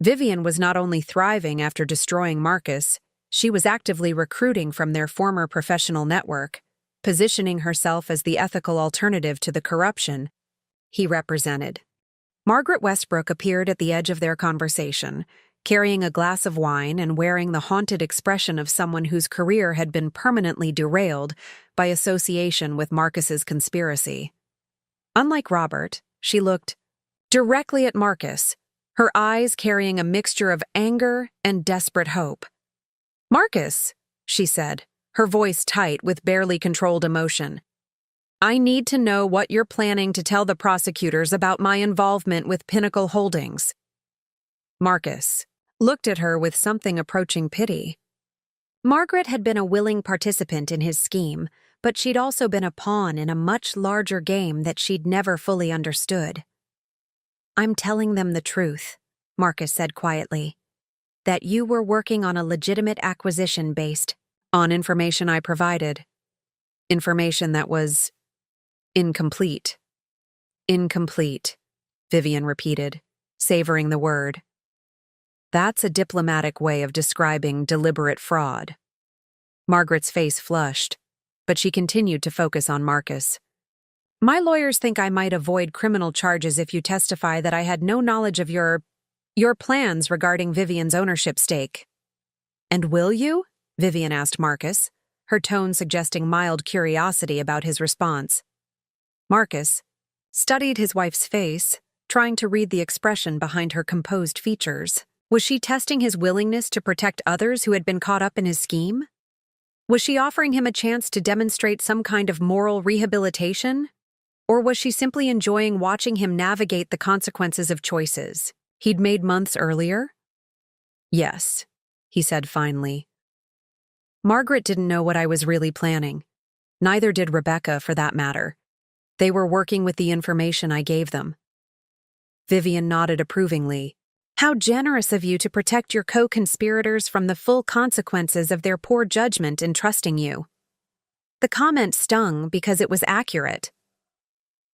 Vivian was not only thriving after destroying Marcus, she was actively recruiting from their former professional network, positioning herself as the ethical alternative to the corruption he represented. Margaret Westbrook appeared at the edge of their conversation, carrying a glass of wine and wearing the haunted expression of someone whose career had been permanently derailed by association with Marcus's conspiracy. Unlike Robert, she looked directly at Marcus, her eyes carrying a mixture of anger and desperate hope. "Marcus," she said, her voice tight with barely controlled emotion, "I need to know what you're planning to tell the prosecutors about my involvement with Pinnacle Holdings." Marcus looked at her with something approaching pity. Margaret had been a willing participant in his scheme, but she'd also been a pawn in a much larger game that she'd never fully understood. "I'm telling them the truth," Marcus said quietly, "that you were working on a legitimate acquisition based on information I provided. Information that was incomplete." "Incomplete," Vivian repeated, savoring the word. "That's a diplomatic way of describing deliberate fraud." Margaret's face flushed, but she continued to focus on Marcus. "My lawyers think I might avoid criminal charges if you testify that I had no knowledge of your plans regarding Vivian's ownership stake." "And will you?" Vivian asked Marcus, her tone suggesting mild curiosity about his response. Marcus studied his wife's face, trying to read the expression behind her composed features. Was she testing his willingness to protect others who had been caught up in his scheme? Was she offering him a chance to demonstrate some kind of moral rehabilitation? Or was she simply enjoying watching him navigate the consequences of choices he'd made months earlier? "Yes," he said finally. "Margaret didn't know what I was really planning. Neither did Rebecca, for that matter. They were working with the information I gave them." Vivian nodded approvingly. "How generous of you to protect your co-conspirators from the full consequences of their poor judgment in trusting you." The comment stung because it was accurate.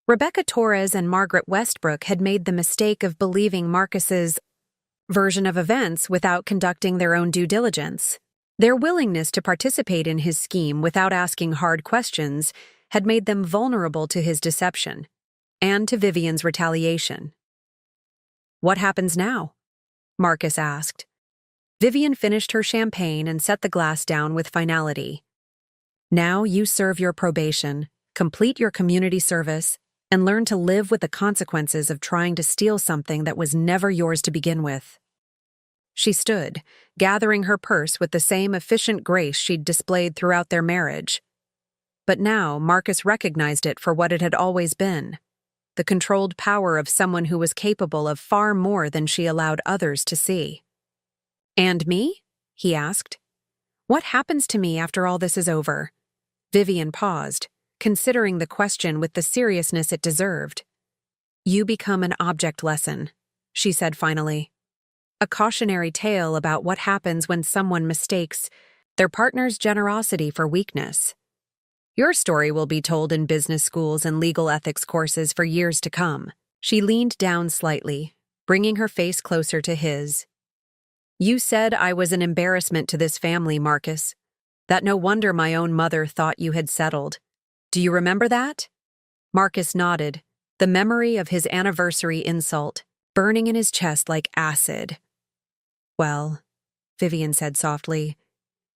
Rebecca Torres and Margaret Westbrook had made the mistake of believing Marcus's version of events without conducting their own due diligence. Their willingness to participate in his scheme without asking hard questions had made them vulnerable to his deception and to Vivian's retaliation. "What happens now?" Marcus asked. Vivian finished her champagne and set the glass down with finality. "Now you serve your probation, complete your community service, and learn to live with the consequences of trying to steal something that was never yours to begin with." She stood, gathering her purse with the same efficient grace she'd displayed throughout their marriage. But now Marcus recognized it for what it had always been, the controlled power of someone who was capable of far more than she allowed others to see. "And me?" he asked. "What happens to me after all this is over?" Vivian paused, considering the question with the seriousness it deserved. "You become an object lesson," she said finally. a cautionary tale about what happens when someone mistakes their partner's generosity for weakness. Your story will be told in business schools and legal ethics courses for years to come. She leaned down slightly, bringing her face closer to his. You said I was an embarrassment to this family, Marcus. That no wonder my own mother thought you had settled. Do you remember that? Marcus nodded, the memory of his anniversary insult burning in his chest like acid. Well, Vivian said softly,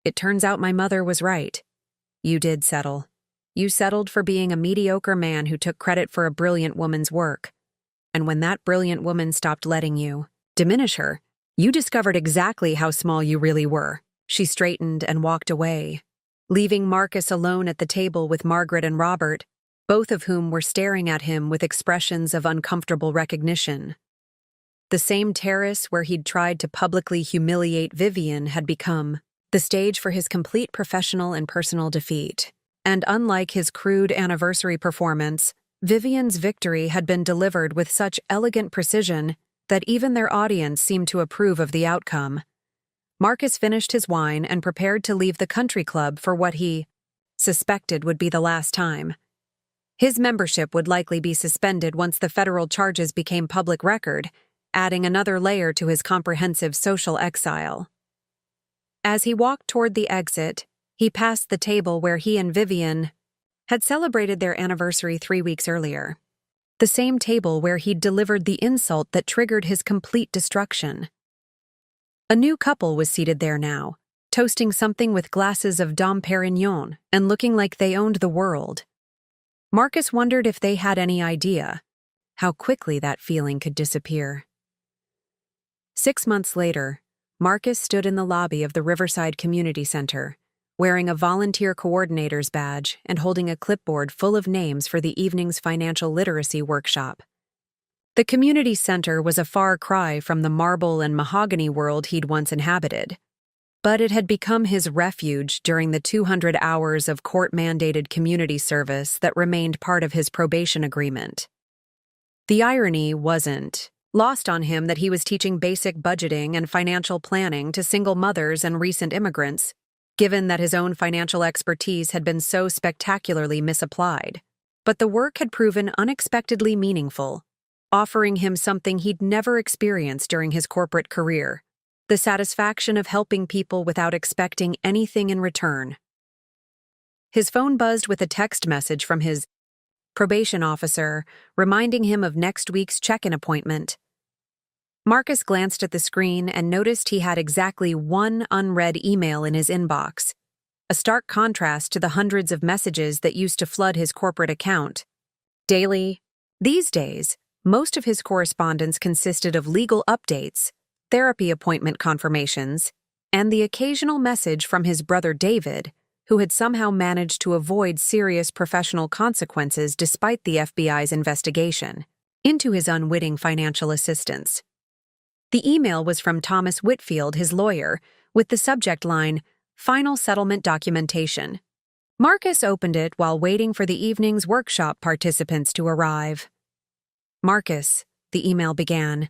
it turns out my mother was right. You did settle. You settled for being a mediocre man who took credit for a brilliant woman's work. And when that brilliant woman stopped letting you diminish her, you discovered exactly how small you really were. She straightened and walked away, leaving Marcus alone at the table with Margaret and Robert, both of whom were staring at him with expressions of uncomfortable recognition. The same terrace where he'd tried to publicly humiliate Vivian had become the stage for his complete professional and personal defeat. And unlike his crude anniversary performance, Vivian's victory had been delivered with such elegant precision that even their audience seemed to approve of the outcome. Marcus finished his wine and prepared to leave the country club for what he suspected would be the last time. His membership would likely be suspended once the federal charges became public record, adding another layer to his comprehensive social exile. As he walked toward the exit, he passed the table where he and Vivian had celebrated their anniversary 3 weeks earlier. The same table where he'd delivered the insult that triggered his complete destruction. A new couple was seated there now, toasting something with glasses of Dom Perignon and looking like they owned the world. Marcus wondered if they had any idea how quickly that feeling could disappear. 6 months later, Marcus stood in the lobby of the Riverside Community Center, wearing a volunteer coordinator's badge and holding a clipboard full of names for the evening's financial literacy workshop. The community center was a far cry from the marble and mahogany world he'd once inhabited, but it had become his refuge during the 200 hours of court-mandated community service that remained part of his probation agreement. The irony wasn't lost on him that he was teaching basic budgeting and financial planning to single mothers and recent immigrants, given that his own financial expertise had been so spectacularly misapplied. But the work had proven unexpectedly meaningful, offering him something he'd never experienced during his corporate career, the satisfaction of helping people without expecting anything in return. His phone buzzed with a text message from his probation officer, reminding him of next week's check-in appointment. Marcus glanced at the screen and noticed he had exactly one unread email in his inbox, a stark contrast to the hundreds of messages that used to flood his corporate account daily. These days, most of his correspondence consisted of legal updates, therapy appointment confirmations, and the occasional message from his brother David, who had somehow managed to avoid serious professional consequences despite the FBI's investigation into his unwitting financial assistance. The email was from Thomas Whitfield, his lawyer, with the subject line, Final Settlement Documentation. Marcus opened it while waiting for the evening's workshop participants to arrive. Marcus, the email began,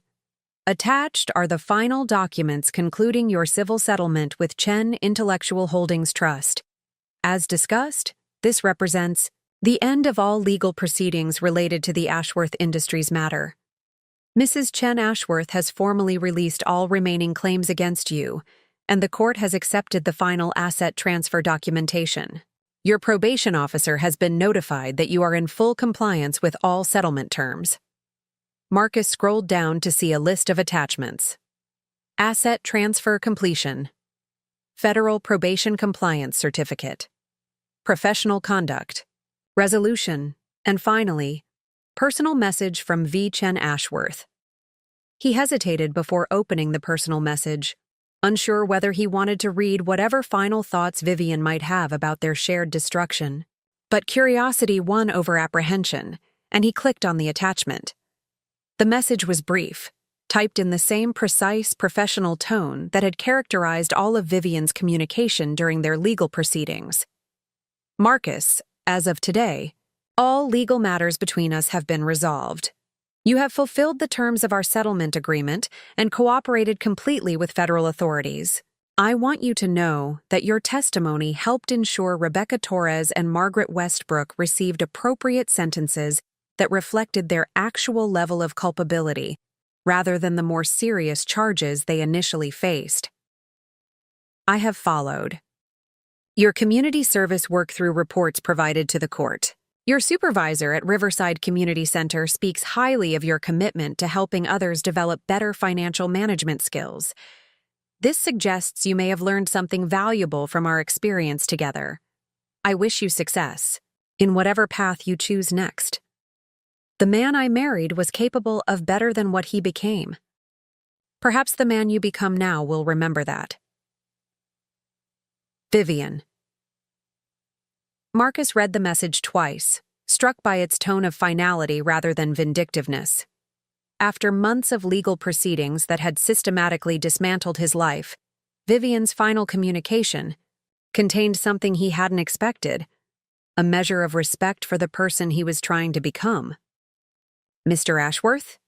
attached are the final documents concluding your civil settlement with Chen Intellectual Holdings Trust. As discussed, this represents the end of all legal proceedings related to the Ashworth Industries matter. Mrs. Chen Ashworth has formally released all remaining claims against you, and the court has accepted the final asset transfer documentation. Your probation officer has been notified that you are in full compliance with all settlement terms. Marcus scrolled down to see a list of attachments. Asset transfer completion. Federal probation compliance certificate. Professional conduct. Resolution. And finally, personal message from V. Chen Ashworth. He hesitated before opening the personal message, unsure whether he wanted to read whatever final thoughts Vivian might have about their shared destruction. But curiosity won over apprehension, and he clicked on the attachment. The message was brief, typed in the same precise, professional tone that had characterized all of Vivian's communication during their legal proceedings. Marcus, as of today, all legal matters between us have been resolved. You have fulfilled the terms of our settlement agreement and cooperated completely with federal authorities. I want you to know that your testimony helped ensure Rebecca Torres and Margaret Westbrook received appropriate sentences that reflected their actual level of culpability, rather than the more serious charges they initially faced. I have followed your community service work-through reports provided to the court. Your supervisor at Riverside Community Center speaks highly of your commitment to helping others develop better financial management skills. This suggests you may have learned something valuable from our experience together. I wish you success in whatever path you choose next. The man I married was capable of better than what he became. Perhaps the man you become now will remember that. Vivian. Marcus read the message twice, struck by its tone of finality rather than vindictiveness. After months of legal proceedings that had systematically dismantled his life, Vivian's final communication contained something he hadn't expected, a measure of respect for the person he was trying to become. Mr. Ashworth?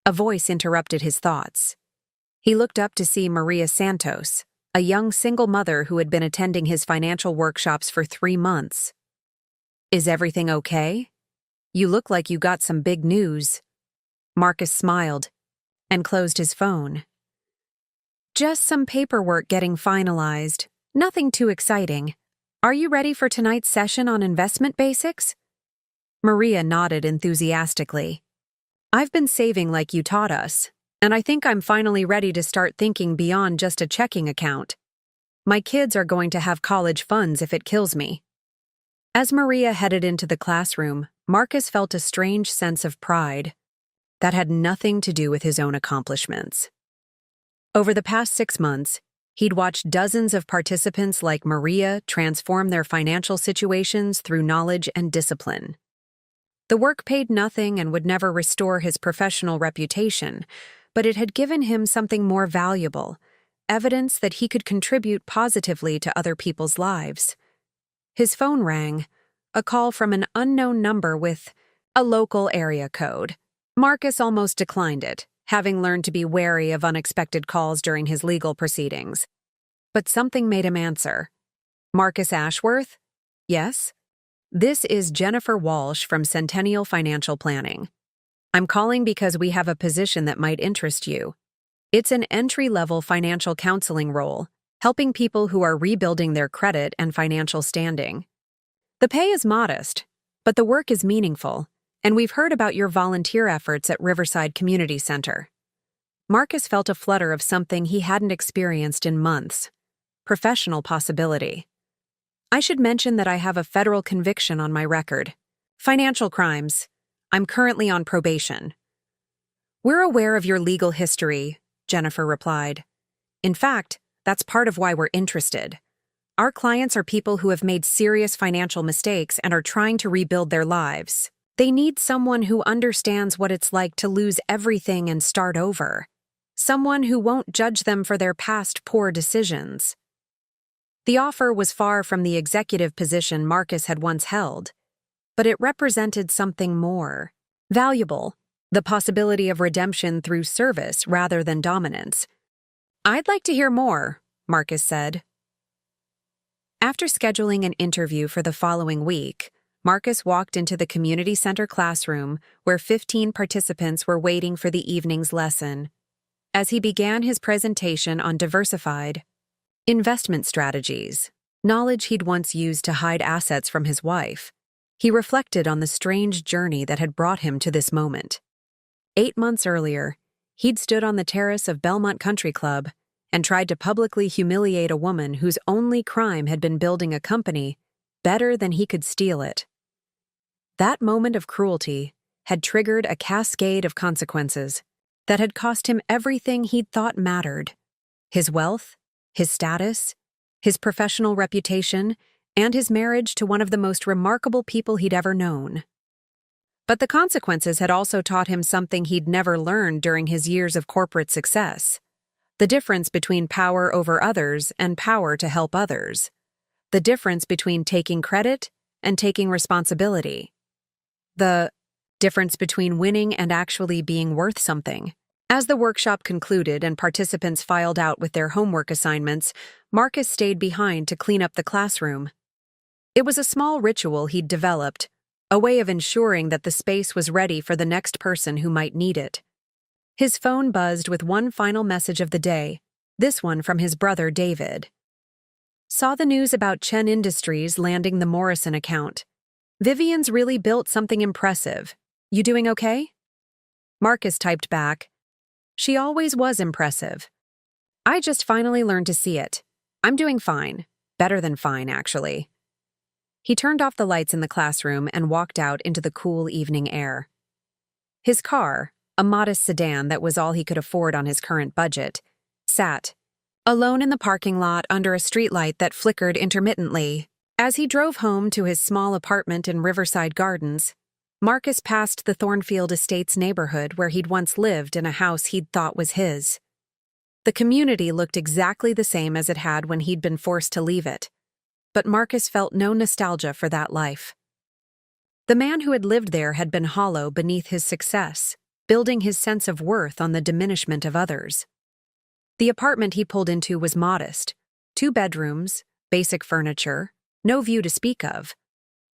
A voice interrupted his thoughts. He looked up to see Maria Santos, a young single mother who had been attending his financial workshops for 3 months. Is everything okay? You look like you got some big news. Marcus smiled and closed his phone. Just some paperwork getting finalized. Nothing too exciting. Are you ready for tonight's session on investment basics? Maria nodded enthusiastically. I've been saving like you taught us, and I think I'm finally ready to start thinking beyond just a checking account. My kids are going to have college funds if it kills me. As Maria headed into the classroom, Marcus felt a strange sense of pride that had nothing to do with his own accomplishments. Over the past 6 months, he'd watched dozens of participants like Maria transform their financial situations through knowledge and discipline. The work paid nothing and would never restore his professional reputation, but it had given him something more valuable, evidence that he could contribute positively to other people's lives. His phone rang, a call from an unknown number with a local area code. Marcus almost declined it, having learned to be wary of unexpected calls during his legal proceedings. But something made him answer. Marcus Ashworth? Yes? This is Jennifer Walsh from Centennial Financial Planning. I'm calling because we have a position that might interest you. It's an entry-level financial counseling role, helping people who are rebuilding their credit and financial standing. The pay is modest, but the work is meaningful, and we've heard about your volunteer efforts at Riverside Community Center. Marcus felt a flutter of something he hadn't experienced in months. Professional possibility. I should mention that I have a federal conviction on my record. Financial crimes. I'm currently on probation. We're aware of your legal history, Jennifer replied. In fact, that's part of why we're interested. Our clients are people who have made serious financial mistakes and are trying to rebuild their lives. They need someone who understands what it's like to lose everything and start over. Someone who won't judge them for their past poor decisions. The offer was far from the executive position Marcus had once held, but it represented something more valuable, the possibility of redemption through service rather than dominance. I'd like to hear more, Marcus said. After scheduling an interview for the following week, Marcus walked into the community center classroom where 15 participants were waiting for the evening's lesson. As he began his presentation on diversified investment strategies, knowledge he'd once used to hide assets from his wife, he reflected on the strange journey that had brought him to this moment. 8 months earlier, he'd stood on the terrace of Bellmont Country Club and tried to publicly humiliate a woman whose only crime had been building a company better than he could steal it. That moment of cruelty had triggered a cascade of consequences that had cost him everything he'd thought mattered: his wealth, his status, his professional reputation, and his marriage to one of the most remarkable people he'd ever known. But the consequences had also taught him something he'd never learned during his years of corporate success: the difference between power over others and power to help others, the difference between taking credit and taking responsibility, the difference between winning and actually being worth something. As the workshop concluded and participants filed out with their homework assignments, Marcus stayed behind to clean up the classroom. It was a small ritual he'd developed, a way of ensuring that the space was ready for the next person who might need it. His phone buzzed with one final message of the day, this one from his brother David. Saw the news about Chen Industries landing the Morrison account. Vivian's really built something impressive. You doing okay? Marcus typed back, she always was impressive. I just finally learned to see it. I'm doing fine. Better than fine, actually. He turned off the lights in the classroom and walked out into the cool evening air. His car, a modest sedan that was all he could afford on his current budget, sat alone in the parking lot under a streetlight that flickered intermittently. As he drove home to his small apartment in Riverside Gardens, Marcus passed the Thornfield Estates neighborhood where he'd once lived in a house he'd thought was his. The community looked exactly the same as it had when he'd been forced to leave it, but Marcus felt no nostalgia for that life. The man who had lived there had been hollow beneath his success, building his sense of worth on the diminishment of others. The apartment he pulled into was modest, 2 bedrooms, basic furniture, no view to speak of.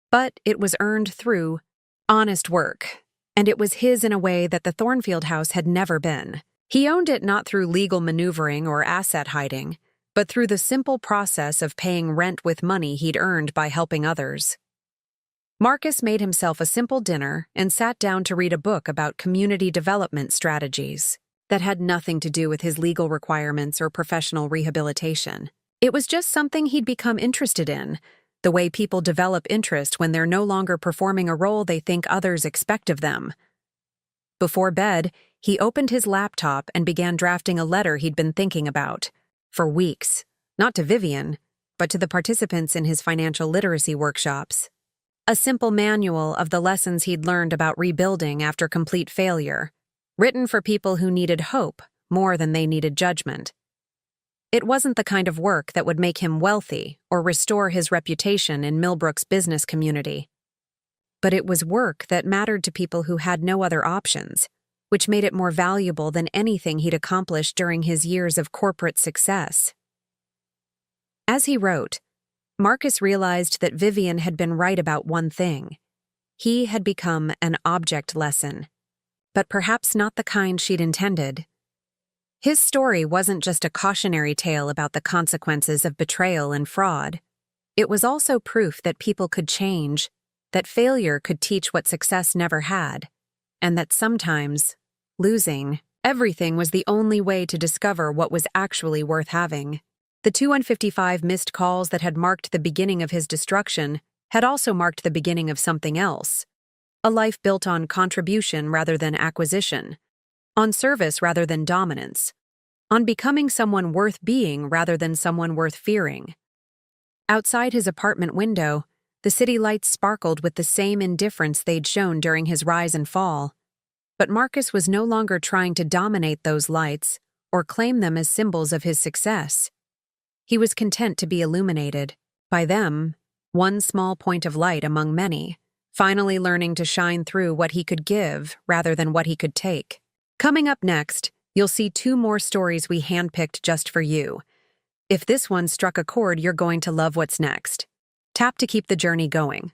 But it was earned through honest work, and it was his in a way that the Thornfield house had never been. He owned it not through legal maneuvering or asset hiding, but through the simple process of paying rent with money he'd earned by helping others. Marcus made himself a simple dinner and sat down to read a book about community development strategies that had nothing to do with his legal requirements or professional rehabilitation. It was just something he'd become interested in, the way people develop interest when they're no longer performing a role they think others expect of them. Before bed, he opened his laptop and began drafting a letter he'd been thinking about for weeks, not to Vivian, but to the participants in his financial literacy workshops. A simple manual of the lessons he'd learned about rebuilding after complete failure, written for people who needed hope more than they needed judgment. It wasn't the kind of work that would make him wealthy or restore his reputation in Millbrook's business community. But it was work that mattered to people who had no other options, which made it more valuable than anything he'd accomplished during his years of corporate success. As he wrote, Marcus realized that Vivian had been right about one thing. He had become an object lesson, but perhaps not the kind she'd intended. His story wasn't just a cautionary tale about the consequences of betrayal and fraud. It was also proof that people could change, that failure could teach what success never had, and that sometimes, losing everything was the only way to discover what was actually worth having. The 255 missed calls that had marked the beginning of his destruction had also marked the beginning of something else. A life built on contribution rather than acquisition, on service rather than dominance, on becoming someone worth being rather than someone worth fearing. Outside his apartment window, the city lights sparkled with the same indifference they'd shown during his rise and fall. But Marcus was no longer trying to dominate those lights or claim them as symbols of his success. He was content to be illuminated, by them, one small point of light among many, finally learning to shine through what he could give rather than what he could take. Coming up next, you'll see 2 more stories we handpicked just for you. If this one struck a chord, you're going to love what's next. Tap to keep the journey going.